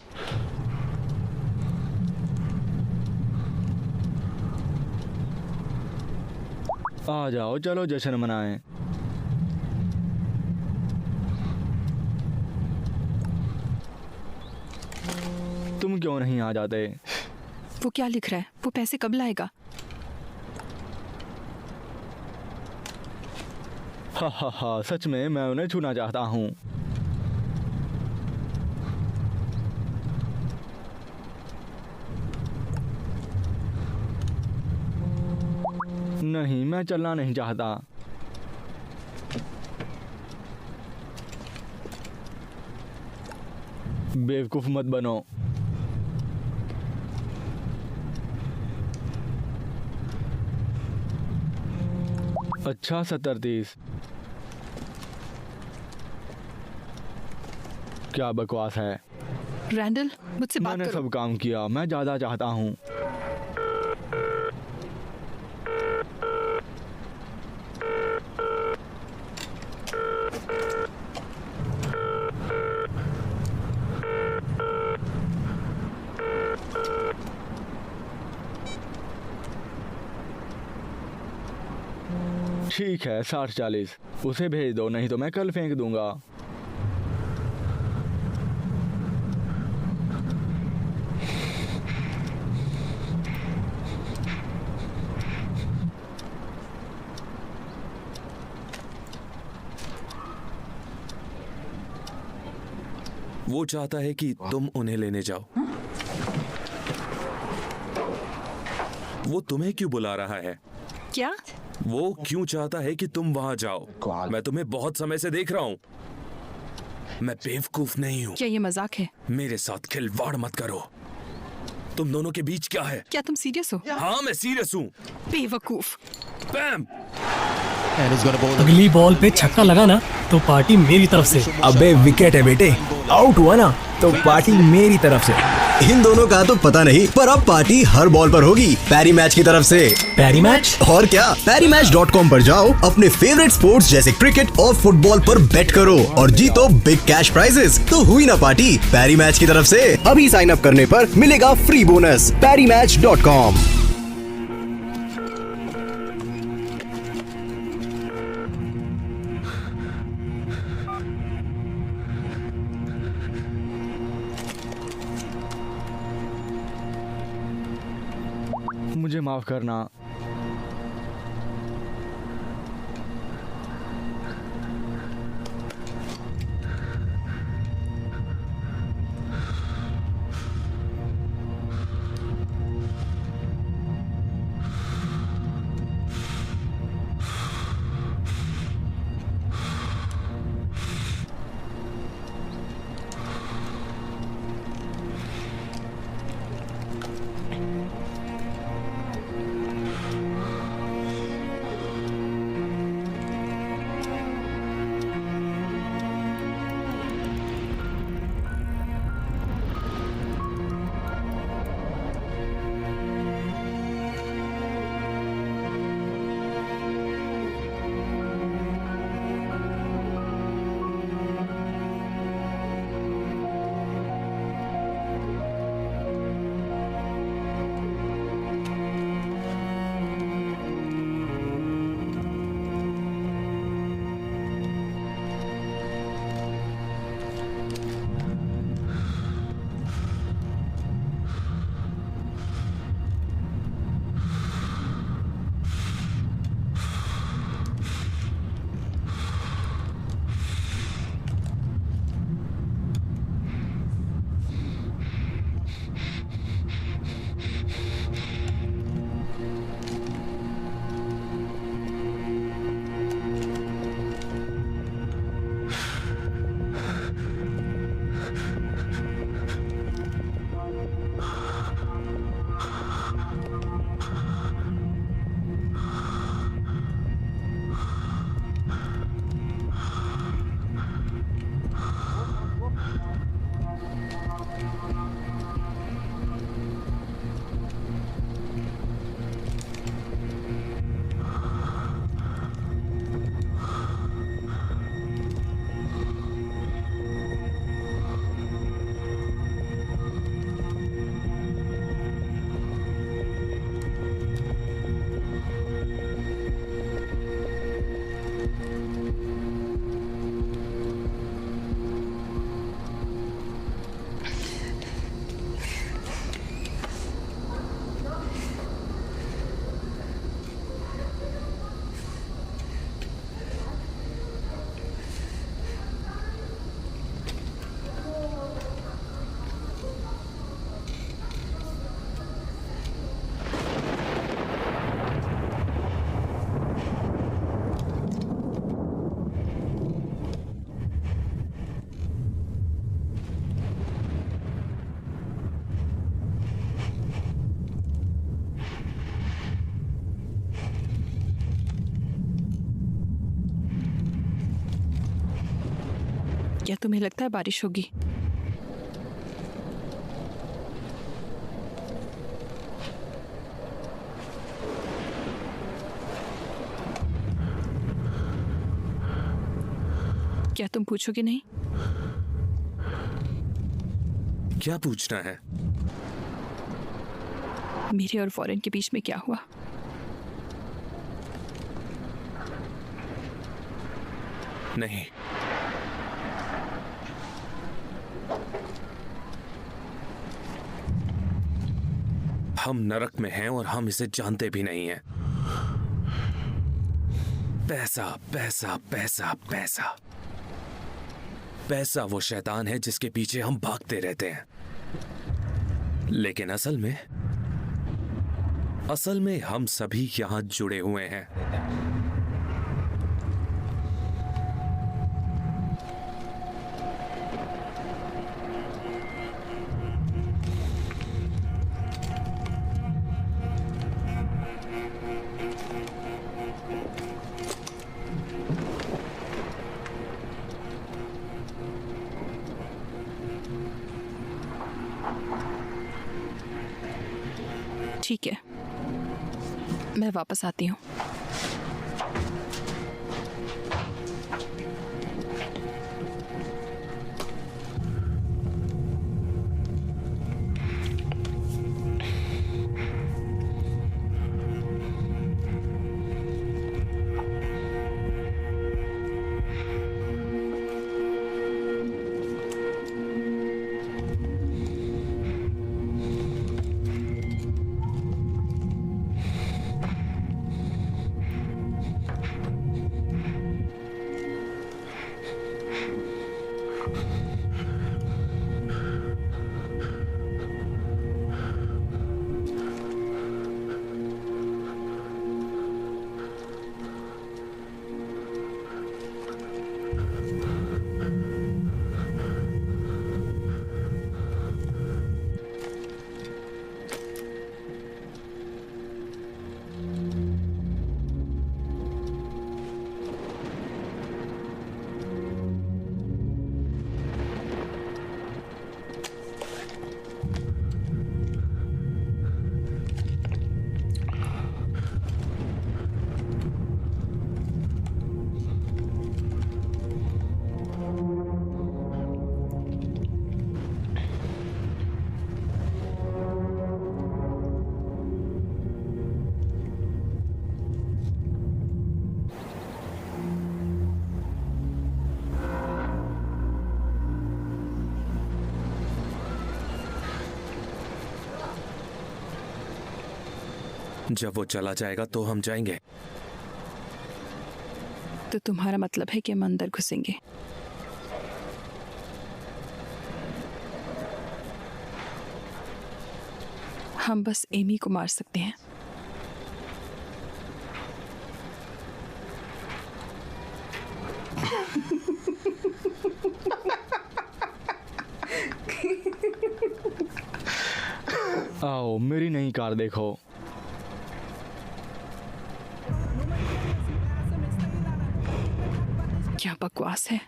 आ जाओ, चलो जश्न मनाएं। तुम क्यों नहीं आ जाते? वो क्या लिख रहा है? वो पैसे कब लाएगा? हा हा हा, सच में मैं उन्हें छूना चाहता हूँ। नहीं, मैं चलना नहीं चाहता। बेवकूफ मत बनो। अच्छा, 70-30। क्या बकवास है। रैंडल, मुझसे बात मैंने करो। सब काम किया, मैं ज्यादा चाहता हूँ। ठीक है, 60-40 उसे भेज दो, नहीं तो मैं कल फेंक दूंगा। वो चाहता है कि तुम उन्हें लेने जाओ। वो तुम्हें क्यों बुला रहा है? क्या? वो क्यों चाहता है कि तुम वहां जाओ? मैं तुम्हें बहुत समय से देख रहा हूं। मैं बेवकूफ नहीं हूं। क्या ये मजाक है? मेरे साथ खिलवाड़ मत करो। तुम दोनों के बीच क्या है? क्या तुम सीरियस हो? हाँ, मैं सीरियस हूं। बेवकूफ। बैम! अगली बॉल पे छक्का लगा ना तो पार्टी मेरी तरफ से। अबे विकेट है बेटे, आउट हुआ ना तो पार्टी मेरी तरफ से। इन दोनों का तो पता नहीं, पर अब पार्टी हर बॉल पर होगी पैरी मैच की तरफ से। पैरी मैच? और क्या, ParryMatch.com पर जाओ, अपने फेवरेट स्पोर्ट्स जैसे क्रिकेट और फुटबॉल पर बेट करो और जीतो बिग कैश प्राइजेस। तो हुई ना पार्टी पैरी मैच की तरफ से। अभी साइन अप करने पर मिलेगा फ्री बोनस। ParryMatch.com। मुझे माफ करना। क्या तुम्हें लगता है बारिश होगी? क्या तुम पूछोगे नहीं? क्या पूछना है? मेरे और फॉरेन के बीच में क्या हुआ? नहीं, हम नरक में हैं और हम इसे जानते भी नहीं हैं। पैसा पैसा पैसा पैसा पैसा वो शैतान है जिसके पीछे हम भागते रहते हैं। लेकिन असल में हम सभी यहां जुड़े हुए हैं। ठीक है, मैं वापस आती हूँ। जब वो चला जाएगा तो हम जाएंगे। तो तुम्हारा मतलब है कि हम अंदर घुसेंगे? हम बस एमी को मार सकते हैं। आओ मेरी नई कार देखो। क्या बकवास है।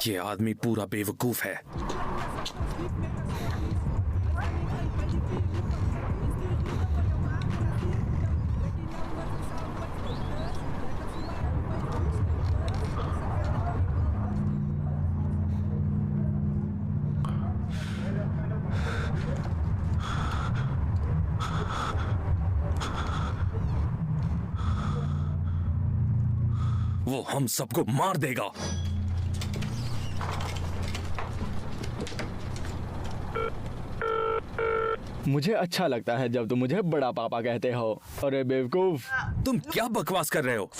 ये आदमी पूरा बेवकूफ है। वो हम सबको मार देगा। मुझे अच्छा लगता है जब तुम मुझे बड़ा पापा कहते हो। अरे बेवकूफ, तुम क्या बकवास कर रहे हो?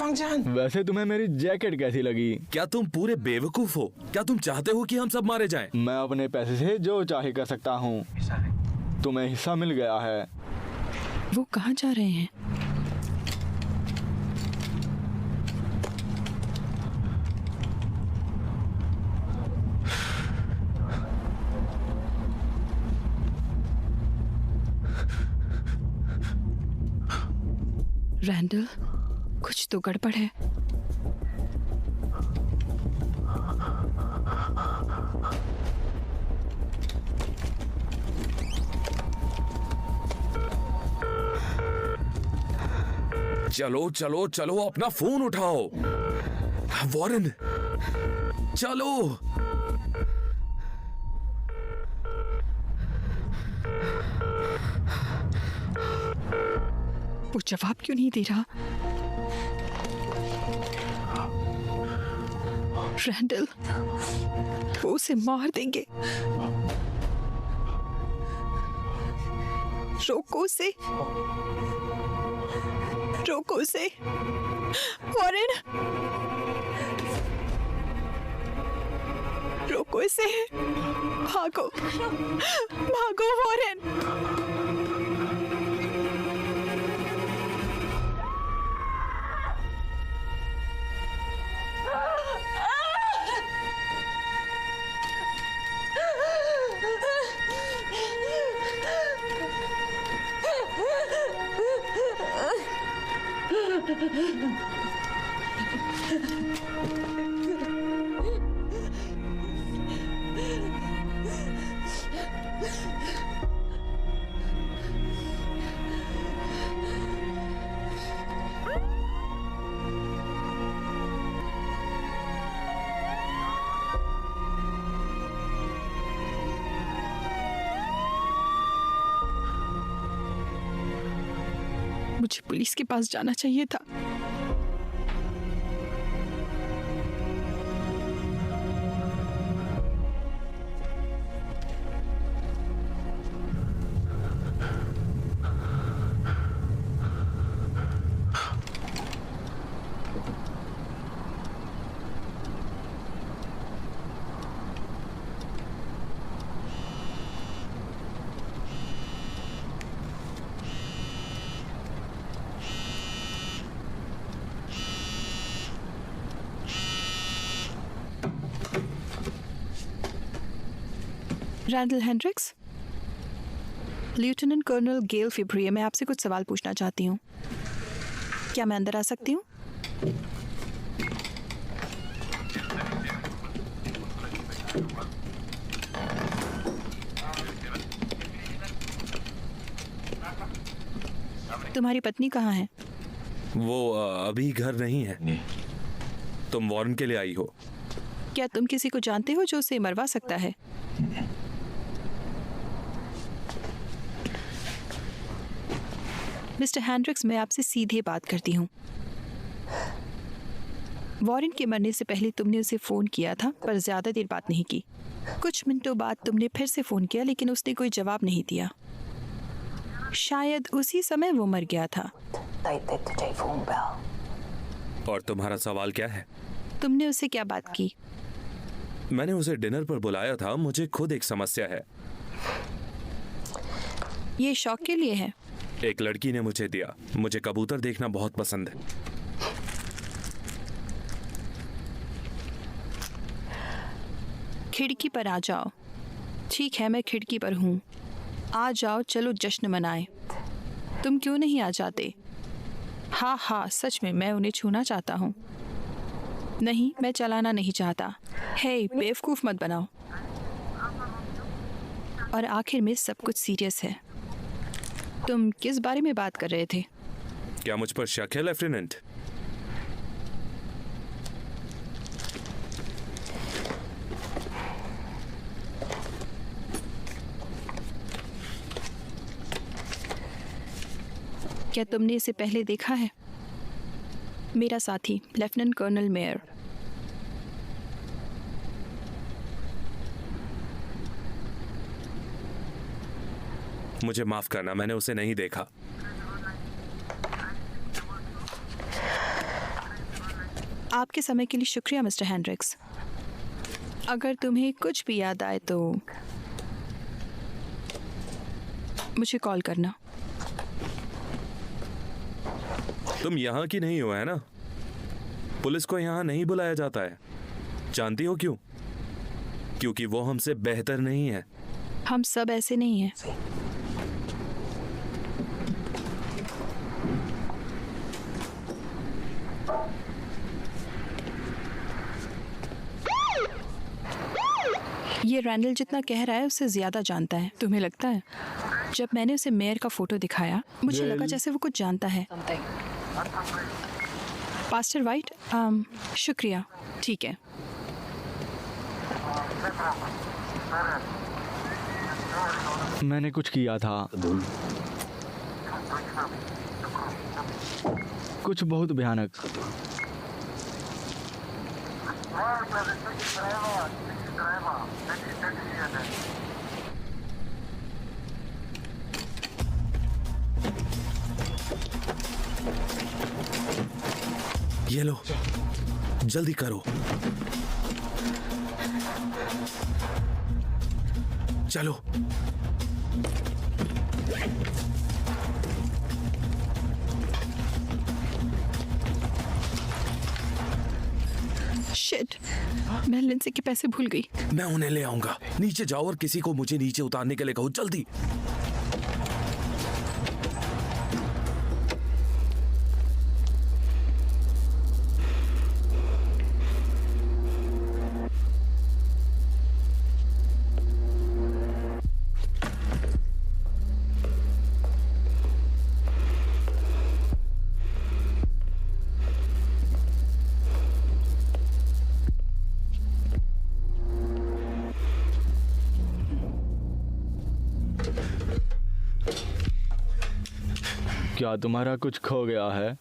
वैसे तुम्हें मेरी जैकेट कैसी लगी? क्या तुम पूरे बेवकूफ हो? क्या तुम चाहते हो कि हम सब मारे जाएं? मैं अपने पैसे से जो चाहे कर सकता हूँ। तुम्हें हिस्सा मिल गया है। वो कहाँ जा रहे हैं? रैंडल, कुछ तो गड़बड़ है। चलो चलो चलो, अपना फोन उठाओ। वॉरेन, चलो। वो जवाब क्यों नहीं दे रहा? रैंडल, वो उसे मार देंगे। रोको उसे, रोको उसे। वॉरेन, रोको इसे। भागो, भागो वॉरेन। मुझे पुलिस के पास जाना चाहिए था। रैंडल हेंड्रिक्स, लेफ्टिनेंट कर्नल गेल फिब्रिए, मैं आपसे कुछ सवाल पूछना चाहती हूँ। क्या मैं अंदर आ सकती हूँ? तुम्हारी पत्नी कहाँ है? वो अभी घर नहीं है। तुम वॉरेन के लिए आई हो? क्या तुम किसी को जानते हो जो उसे मरवा सकता है? मिस्टर हैंड्रिक्स, मैं आपसे सीधे बात करती हूँ। वॉरेन के मरने से पहले तुमने उसे फ़ोन किया था, पर ज़्यादा देर बात नहीं की। कुछ मिनटों बाद तुमने फिर से फ़ोन किया, लेकिन उसने कोई जवाब नहीं दिया। शायद उसी समय वो मर गया था। और तुम्हारा सवाल क्या है? तुमने उससे क्या बात की? मैंने उसे डिनर पर बुलाया था। मुझे खुद एक समस्या है। ये शौक के लिए है? एक लड़की ने मुझे दिया। मुझे कबूतर देखना बहुत पसंद है। खिड़की पर आ जाओ। ठीक है, मैं खिड़की पर हूँ। आ जाओ, चलो जश्न मनाएं। तुम क्यों नहीं आ जाते? हाँ हाँ, सच में मैं उन्हें छूना चाहता हूँ। नहीं, मैं चलाना नहीं चाहता। हे, बेवकूफ़ मत बनाओ। और आखिर में सब कुछ सीरियस है। तुम किस बारे में बात कर रहे थे? क्या मुझ पर शक है, लेफ्टिनेंट? क्या तुमने इसे पहले देखा है? मेरा साथी लेफ्टिनेंट कर्नल मेयर। मुझे माफ करना, मैंने उसे नहीं देखा। आपके समय के लिए शुक्रिया मिस्टर हैंड्रिक्स। अगर तुम्हें कुछ भी याद आए तो मुझे कॉल करना। तुम यहाँ की नहीं हो, है ना? पुलिस को यहाँ नहीं बुलाया जाता है। जानती हो क्यों? क्योंकि वो हमसे बेहतर नहीं है। हम सब ऐसे नहीं हैं। ये रैंडल जितना कह रहा है उससे ज्यादा जानता है, तुम्हें लगता है? जब मैंने उसे मेयर का फोटो दिखाया मुझे लगा जैसे वो कुछ जानता है। पास्टर वाइट, शुक्रिया, ठीक है। मैंने कुछ किया था, कुछ बहुत भयानक। ये लो, जल्दी करो। चलो। शिट, मैं लिंसी के पैसे भूल गई। मैं उन्हें ले आऊंगा। नीचे जाओ और किसी को मुझे नीचे उतारने के लिए कहो, जल्दी। क्या तुम्हारा कुछ खो गया है?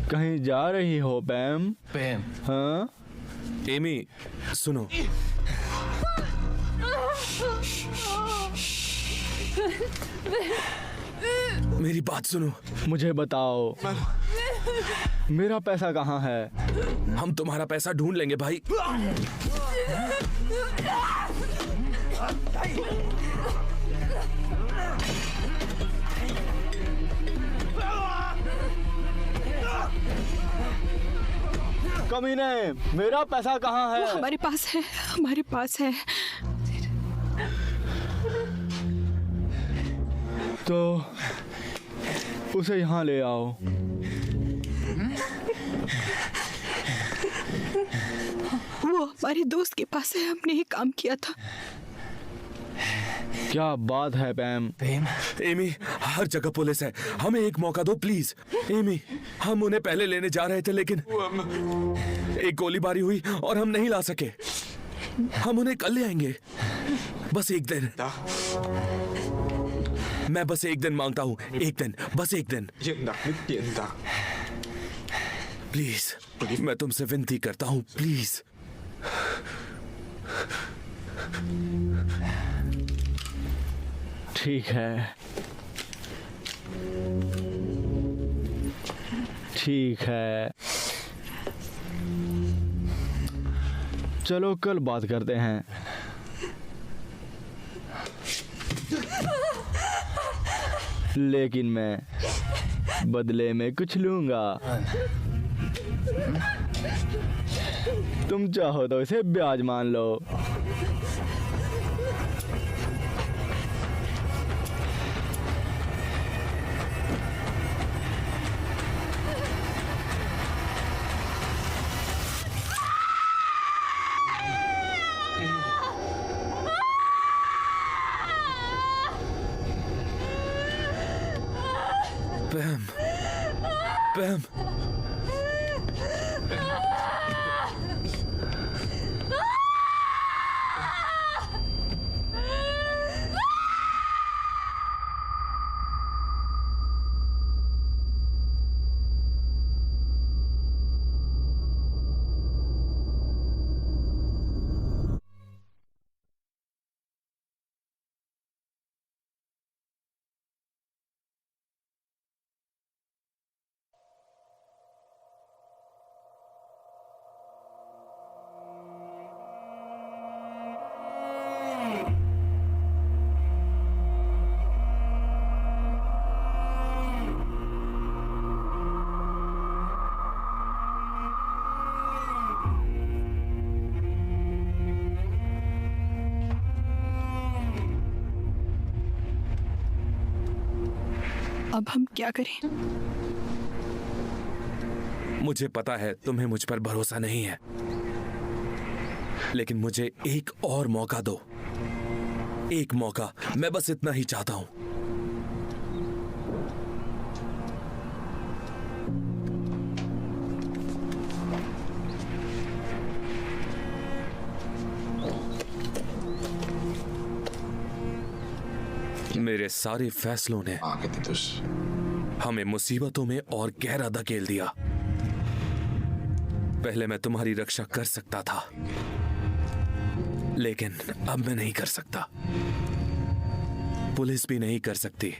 कहीं जा रही हो पैम? पैम? हाँ? एमी, सुनो। मेरी बात सुनो। मुझे बताओ, मेरा पैसा कहाँ है? हम तुम्हारा पैसा ढूंढ लेंगे भाई। कमीने, मेरा पैसा कहाँ है? वो हमारे पास है, हमारे पास है। तो उसे यहाँ ले आओ। वो हमारे दोस्त के पास है, हमने ही काम किया था। क्या बात है पैम? एमी, हर जगह पुलिस है, हमें एक मौका दो प्लीज। एमी, हम उन्हें पहले लेने जा रहे थे लेकिन एक गोलीबारी हुई और हम नहीं ला सके। हम उन्हें कल ले आएंगे, बस एक दिन। मैं बस एक दिन मांगता हूँ, एक दिन, बस एक दिन। प्लीज, मैं तुमसे विनती करता हूँ, प्लीज। ठीक है, ठीक है, चलो कल बात करते हैं। लेकिन मैं बदले में कुछ लूंगा। तुम चाहो तो इसे ब्याज मान लो। पैम, पैम, अब हम क्या करें? मुझे पता है तुम्हें मुझ पर भरोसा नहीं है, लेकिन मुझे एक और मौका दो। एक मौका, मैं बस इतना ही चाहता हूं। मेरे सारे फैसलों ने हमें मुसीबतों में और गहरा धकेल दिया। पहले मैं तुम्हारी रक्षा कर सकता था, लेकिन अब मैं नहीं कर सकता। पुलिस भी नहीं कर सकती।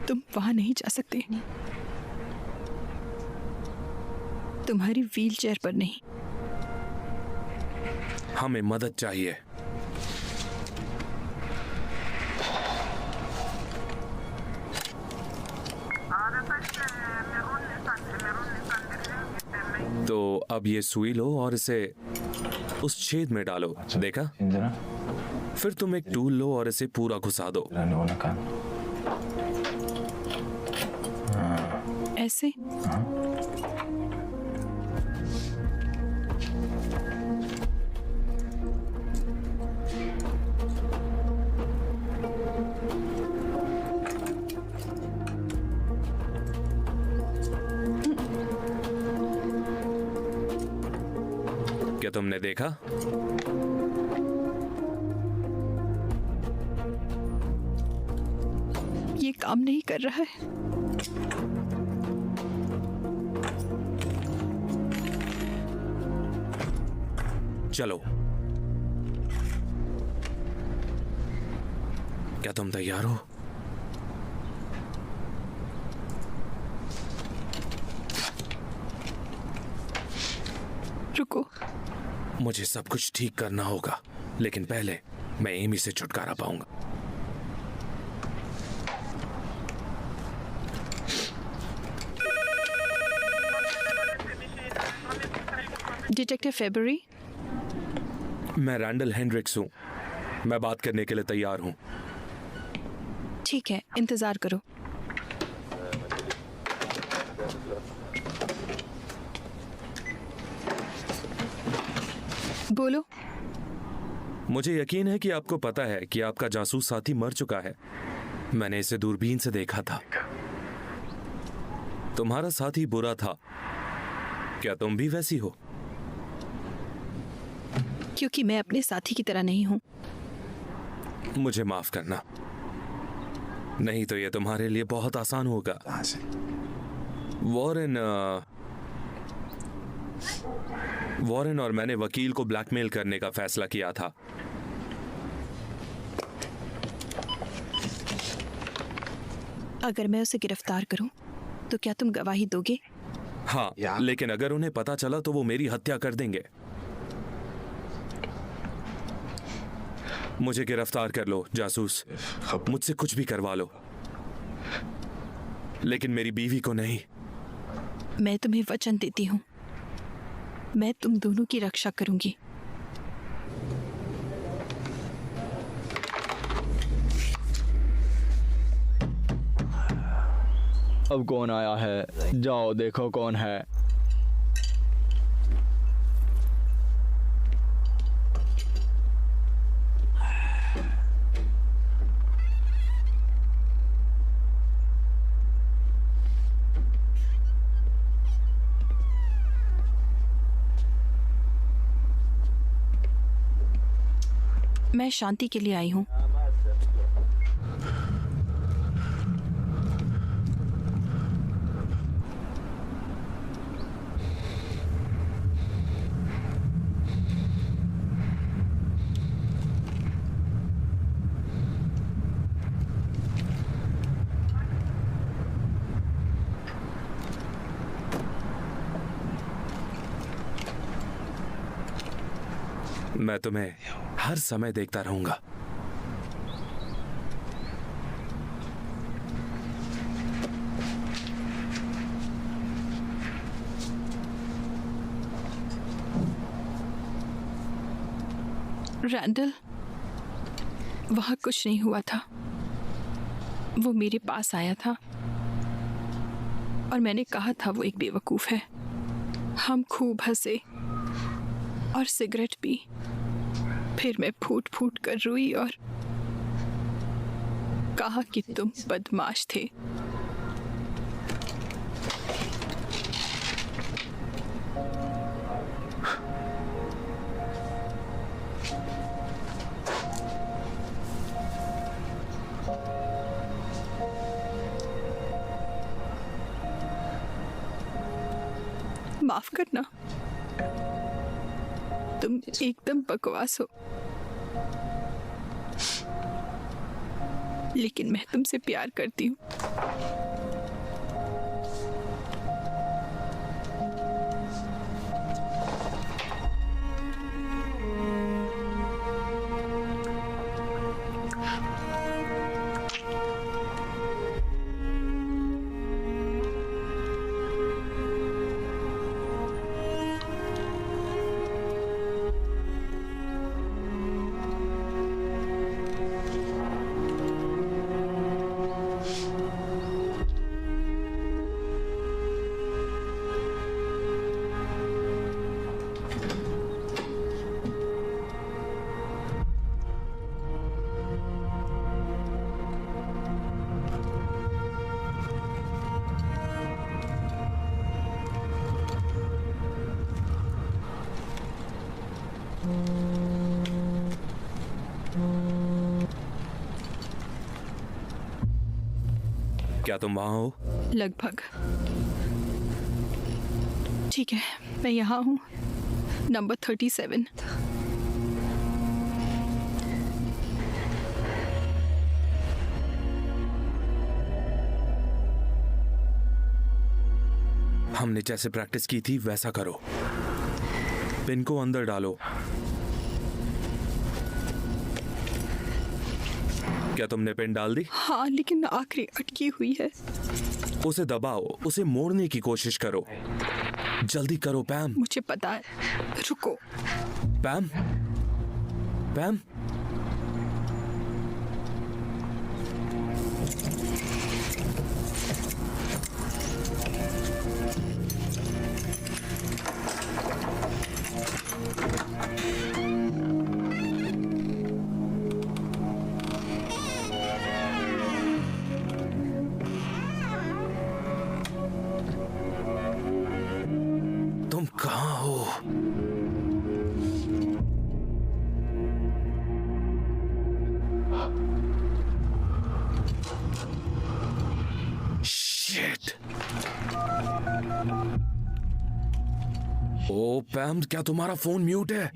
तुम वहां नहीं जा सकते, तुम्हारी व्हीलचेयर पर नहीं। हमें मदद चाहिए। तो अब ये सुई लो और इसे उस छेद में डालो। देखा? फिर तुम एक टूल लो और इसे पूरा घुसा दो। ऐसे? क्या तुमने देखा? ये काम नहीं कर रहा है। चलो, क्या तुम तैयार हो? रुको, मुझे सब कुछ ठीक करना होगा, लेकिन पहले मैं एमी से छुटकारा पाऊंगा। डिटेक्टिव फेब्रुअरी, मैं रैंडल हेंड्रिक्स हूं। मैं बात करने के लिए तैयार हूं। ठीक है, इंतजार करो। बोलो। मुझे यकीन है कि आपको पता है कि आपका जासूस साथी मर चुका है। मैंने इसे दूरबीन से देखा था। तुम्हारा साथी बुरा था। क्या तुम भी वैसी हो? क्योंकि मैं अपने साथी की तरह नहीं हूं। मुझे माफ करना, नहीं तो यह तुम्हारे लिए बहुत आसान होगा। वॉरेन और मैंने वकील को ब्लैकमेल करने का फैसला किया था। अगर मैं उसे गिरफ्तार करूं, तो क्या तुम गवाही दोगे? हाँ, लेकिन अगर उन्हें पता चला तो वो मेरी हत्या कर देंगे। मुझे गिरफ्तार कर लो जासूस, मुझसे कुछ भी करवा लो, लेकिन मेरी बीवी को नहीं। मैं तुम्हें वचन देती हूं, मैं तुम दोनों की रक्षा करूंगी। अब कौन आया है? जाओ देखो कौन है। मैं शांति के लिए आई हूं। मैं तुम्हें हर समय देखता रहूंगा। रैंडल, वहाँ कुछ नहीं हुआ था। वो मेरे पास आया था और मैंने कहा था वो एक बेवकूफ़ है। हम खूब हंसे और सिगरेट पी। फिर मैं फूट फूट कर रोई और कहा कि तुम बदमाश थे। माफ करना, तुम एकदम बकवास हो, लेकिन मैं तुमसे प्यार करती हूँ। क्या तुम वहां हो? लगभग। ठीक है, मैं यहाँ हूँ, नंबर 37। हमने जैसे प्रैक्टिस की थी वैसा करो। पिन को अंदर डालो। क्या तुमने पिन डाल दी? हाँ, लेकिन आखिरी अटकी हुई है। उसे दबाओ, उसे मोड़ने की कोशिश करो। जल्दी करो पैम। मुझे पता है, रुको। पैम, पैम। तुम कहाँ हो? शिट। ओ पैम, क्या तुम्हारा फोन म्यूट है?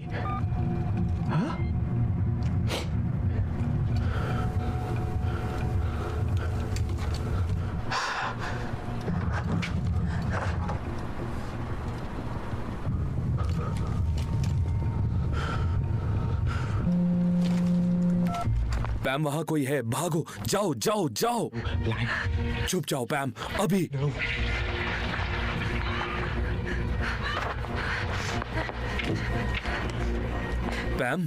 पैम, वहां कोई है, भागो, जाओ जाओ जाओ। चुप जाओ पैम, अभी। पैम,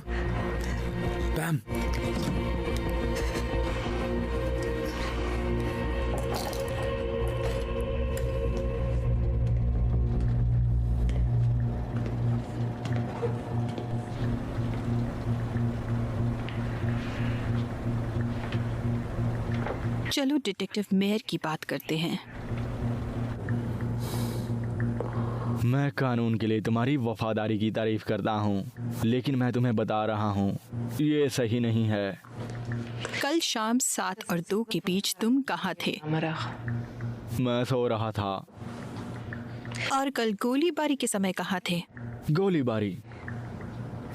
पैम। चलो डिटेक्टिव मेयर की बात करते हैं। मैं कानून के लिए तुम्हारी वफादारी की तारीफ करता हूँ, लेकिन मैं तुम्हें बता रहा हूँ, ये सही नहीं है। कल शाम 7 और 2 के बीच तुम कहाँ थे? मैं सो रहा था। और कल गोलीबारी के समय कहाँ थे? गोलीबारी?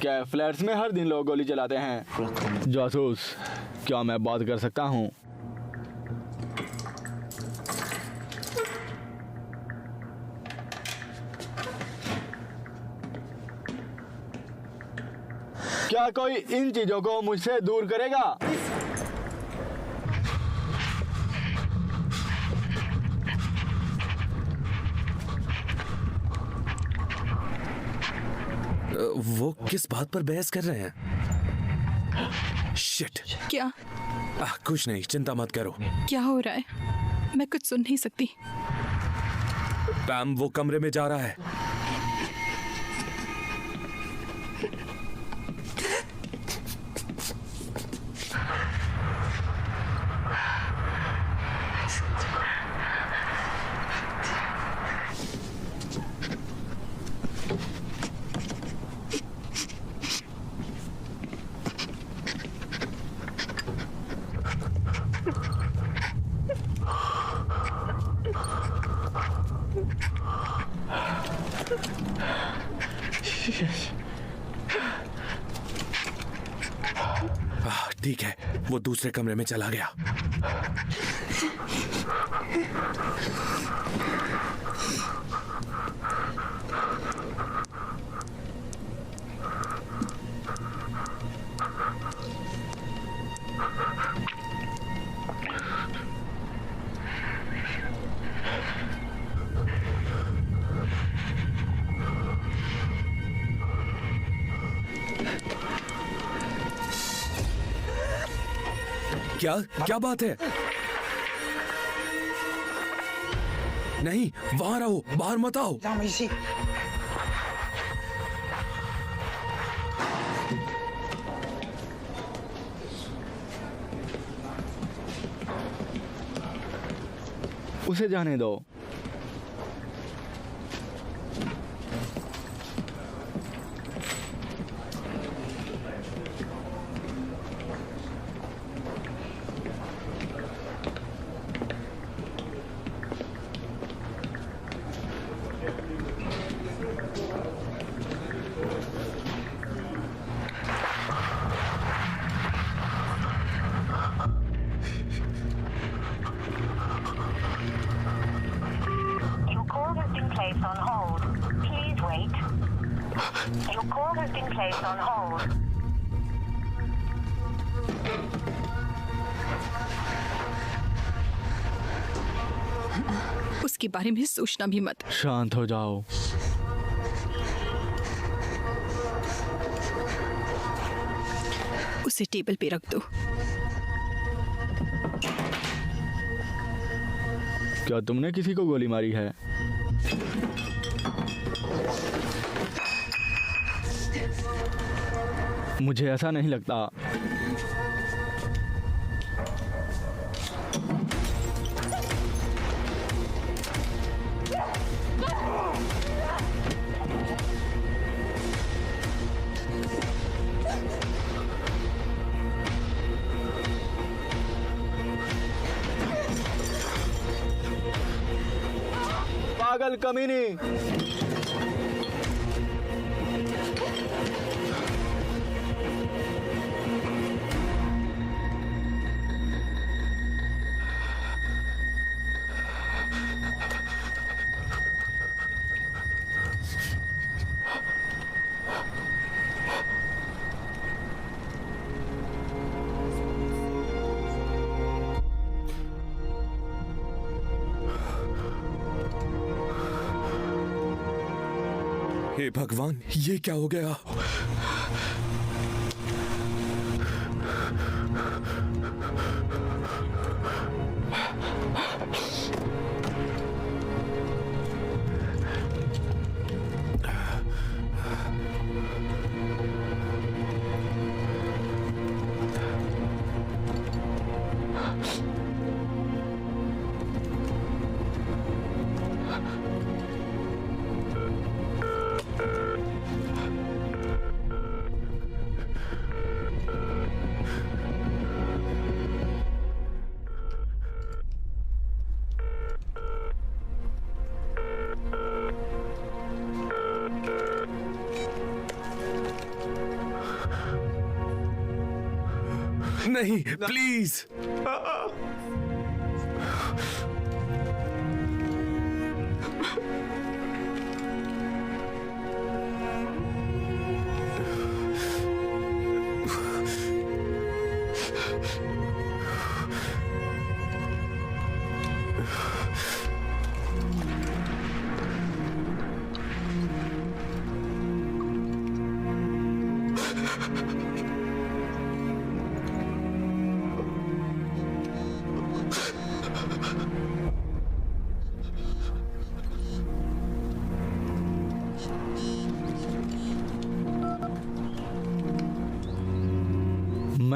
क्या फ्लैट्स में हर दिन लोग गोली चलाते हैं? जासूस, क्या मैं बात कर सकता हूँ? क्या कोई इन चीजों को मुझसे दूर करेगा? वो किस बात पर बहस कर रहे हैं? शिट। क्या कुछ नहीं, चिंता मत करो। क्या हो रहा है? मैं कुछ सुन नहीं सकती। पैम वो कमरे में जा रहा है। ठीक है, वो दूसरे कमरे में चला गया। क्या क्या बात है? नहीं, वहां रहो, बाहर मत आओ। उसे जाने दो। उसके बारे में सोचना भी मत। शांत हो जाओ। उसे टेबल पे रख दो। क्या तुमने किसी को गोली मारी है? मुझे ऐसा नहीं लगता। पागल कमीनी। हे भगवान, ये क्या हो गया? नहीं, प्लीज।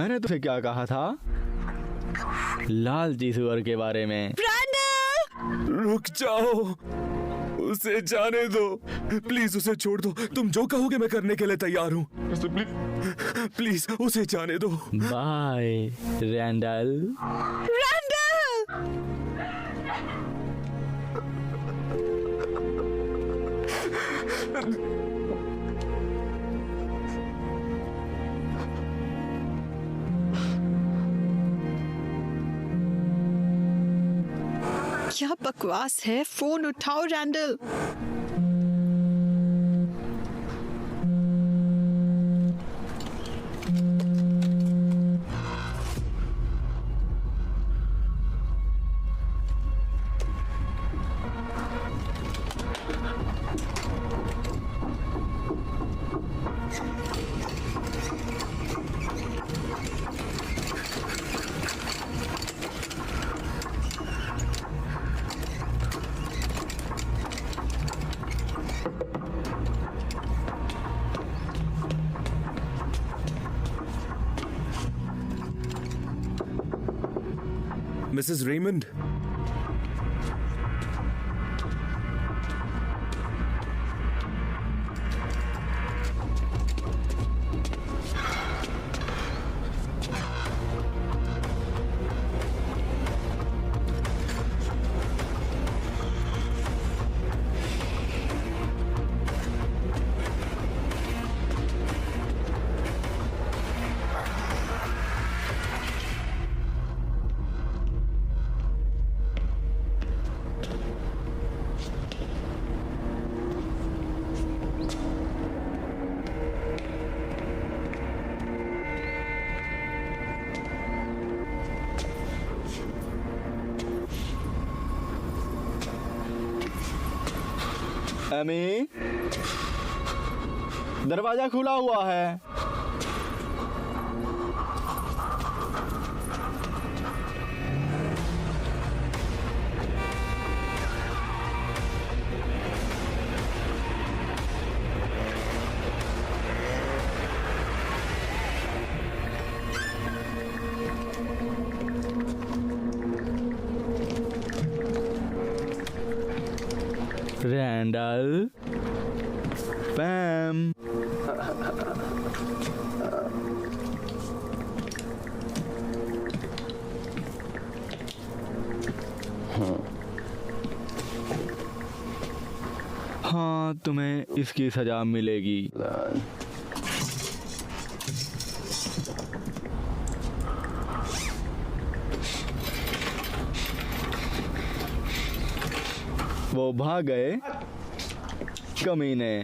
मैंने तुझे क्या कहा था? लालची सुअर के बारे में। रुक जाओ, उसे जाने दो, प्लीज उसे छोड़ दो। तुम जो कहोगे मैं करने के लिए तैयार हूँ। प्लीज उसे जाने दो। Bye Randall. क्या बकवास है? फोन उठाओ रैंडल। मिसेस रेमंड, एमी, दरवाजा खुला हुआ है। रैंडल, पैम, हाँ, तुम्हें इसकी सजा मिलेगी। वो भाग गए कमीने।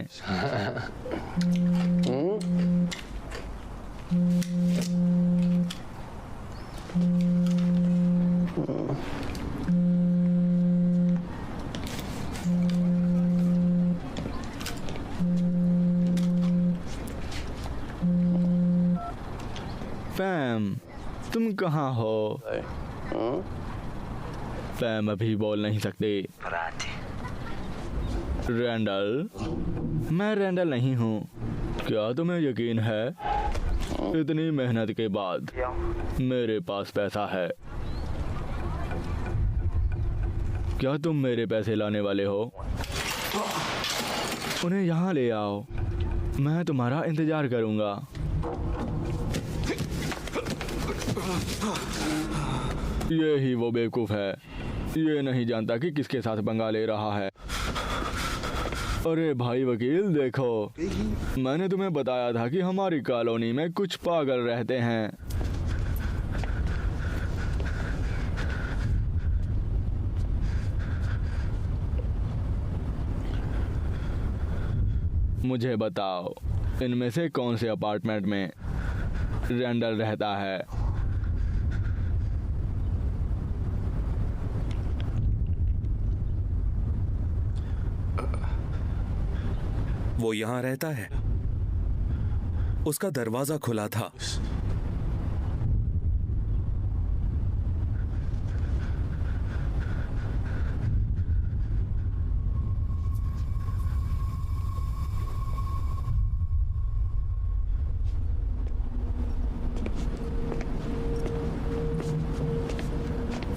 पैम, तुम कहाँ हो? पैम अभी बोल नहीं सकती। रैंडल, मैं रैंडल नहीं हूँ। क्या तुम्हें यकीन है? इतनी मेहनत के बाद मेरे पास पैसा है। क्या तुम मेरे पैसे लाने वाले हो? उन्हें यहाँ ले आओ, मैं तुम्हारा इंतजार करूँगा। ये ही वो बेवकूफ़ है, ये नहीं जानता कि किसके साथ पंगा ले रहा है। अरे भाई वकील, देखो, मैंने तुम्हें बताया था कि हमारी कॉलोनी में कुछ पागल रहते हैं। मुझे बताओ, इनमें से कौन से अपार्टमेंट में रैंडल रहता है? वो यहाँ रहता है। उसका दरवाजा खुला था।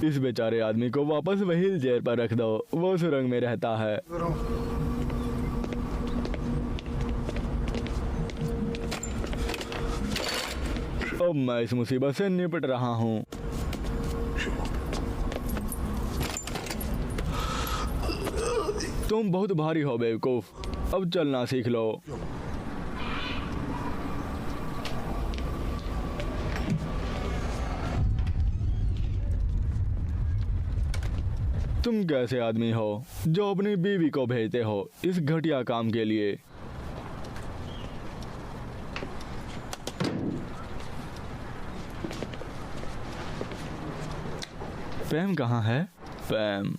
इस बेचारे आदमी को वापस व्हील चेयर पर रख दो, वो सुरंग में रहता है। अब मैं इस मुसीबत से निपट रहा हूँ। तुम बहुत भारी हो बेवकूफ, अब चलना सीख लो। तुम कैसे आदमी हो जो अपनी बीवी को भेजते हो इस घटिया काम के लिए? पैम कहाँ है? पैम,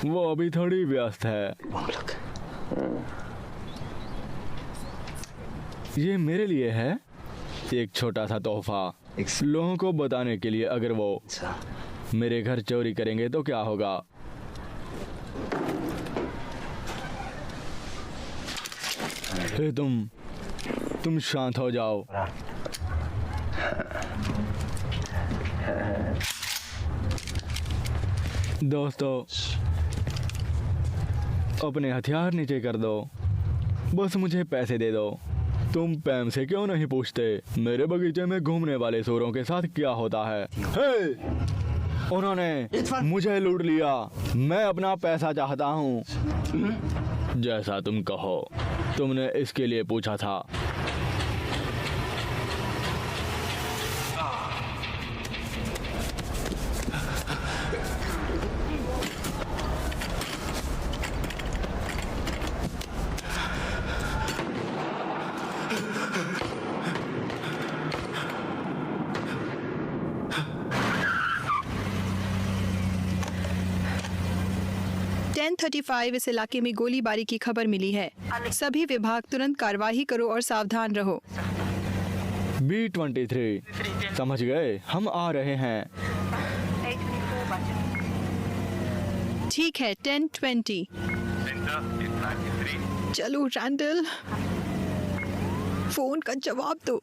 वो अभी थोड़ी व्यस्त है। ये मेरे लिए है, एक छोटा सा तोहफा लोगों को बताने के लिए। अगर वो मेरे घर चोरी करेंगे तो क्या होगा? हे तुम शांत हो जाओ। दोस्तों, अपने हथियार नीचे कर दो, बस मुझे पैसे दे दो। तुम पैम से क्यों नहीं पूछते मेरे बगीचे में घूमने वाले सूरों के साथ क्या होता है? हे! उन्होंने मुझे लूट लिया, मैं अपना पैसा चाहता हूँ। जैसा तुम कहो, तुमने इसके लिए पूछा था। इस इलाके में गोलीबारी की खबर मिली है। सभी विभाग तुरंत कार्रवाई करो और सावधान रहो। B23 समझ गए, हम आ रहे हैं। ठीक है, 10-20। चलो रैंडल, फोन का जवाब दो।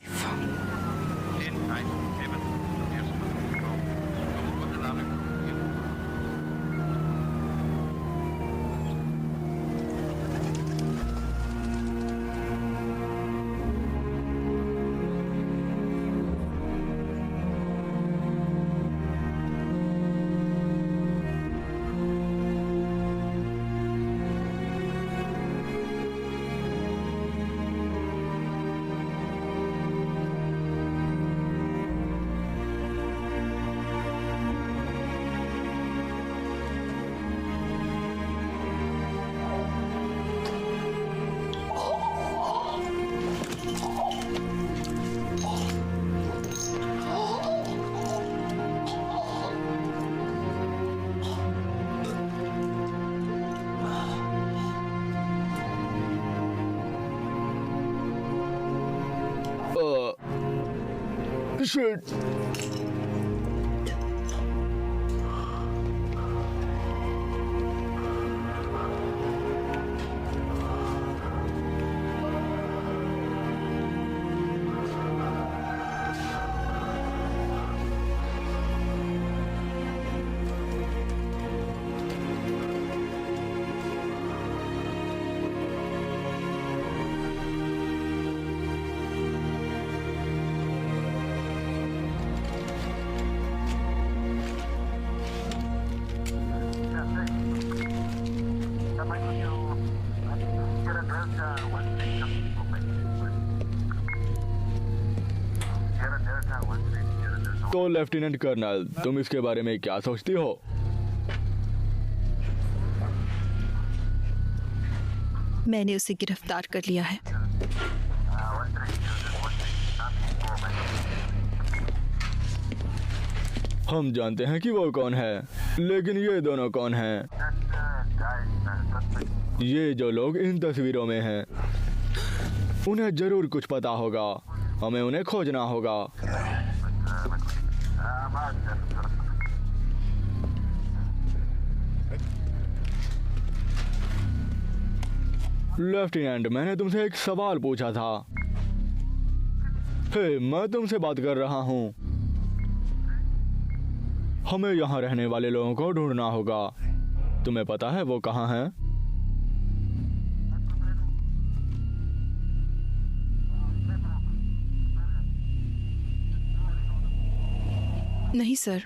Shit. तो लेफ्टिनेंट कर्नल, तुम इसके बारे में क्या सोचती हो? मैंने उसे गिरफ्तार कर लिया है। हम जानते हैं कि वो कौन है, लेकिन ये दोनों कौन हैं? ये जो लोग इन तस्वीरों में हैं, उन्हें जरूर कुछ पता होगा। हमें उन्हें खोजना होगा। लेफ्टिनेंट, मैंने तुमसे एक सवाल पूछा था। हे, मैं तुमसे बात कर रहा हूँ। हमें यहाँ रहने वाले लोगों को ढूंढना होगा। तुम्हें पता है वो कहाँ हैं? नहीं सर।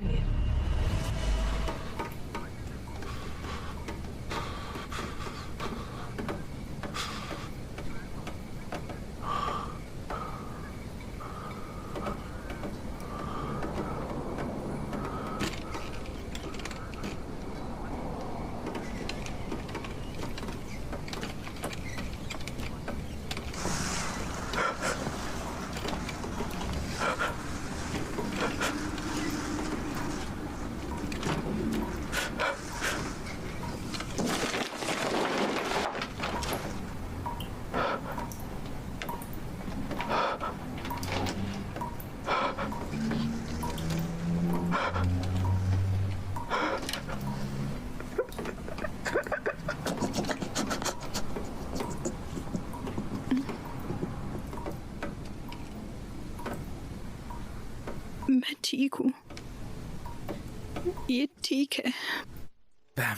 मैं ठीक हूँ, ये ठीक है। पैम,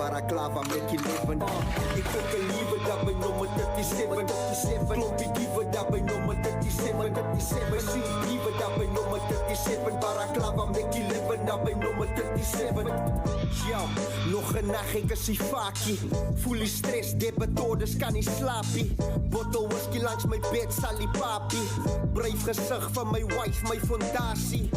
Balaclava make you living. Ik kijk een liever dat bij nummer 37. Klompie dieven dat bij nummer 37. Zie liever dat bij nummer 37. Balaclava make you living dat bij nummer 37. Yo, nog een nacht ik een sifaki. Voel je stress, debatorders kan niet slapen. Bottle whisky langs mijn bed, sali papi. Breef gezicht van mijn wife, mijn fondatie.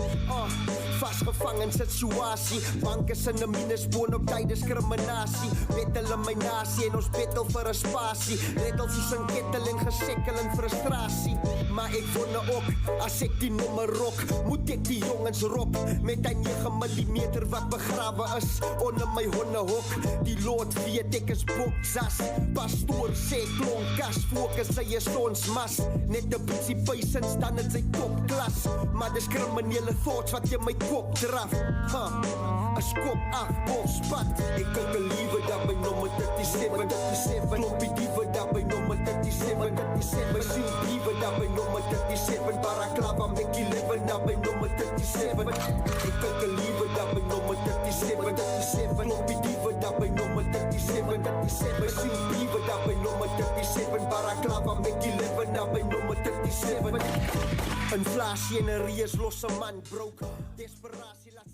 Vastgevangen situasie. Banken zijn een minusboon op tijd discriminatie. Bettelen mijn nasie en ons bettel voor een spatie. Riddels is een kettel en gesekkel en frustratie. Maar ik word er ook, als ik die nummer rock, moet ik die jongens rob. Met een 9 mm wat begraven is onder mijn honnenhok. Die lood weet ik is bokzas. Pastoor sê klonkas, focus sy is ons mas. Net de bitsie patience, dan is sy topklas. Maar dis criminele thoughts wat jy my kop draf. Een kop af, bospat. Ik kijk een liever dat bij nummer 37. Klompie dieven dat bij nummer 37. Maar zie liever dat bij nummer 37. Balaclava make you living dat bij nummer 37. Ik kijk een liever dat bij nummer 37. Klompie dieven dat bij nummer 37. Maar zie liever dat bij nummer 37. Balaclava make you living dat bij nummer 37. Inflatie en een reus losse man broke. Desperatie laat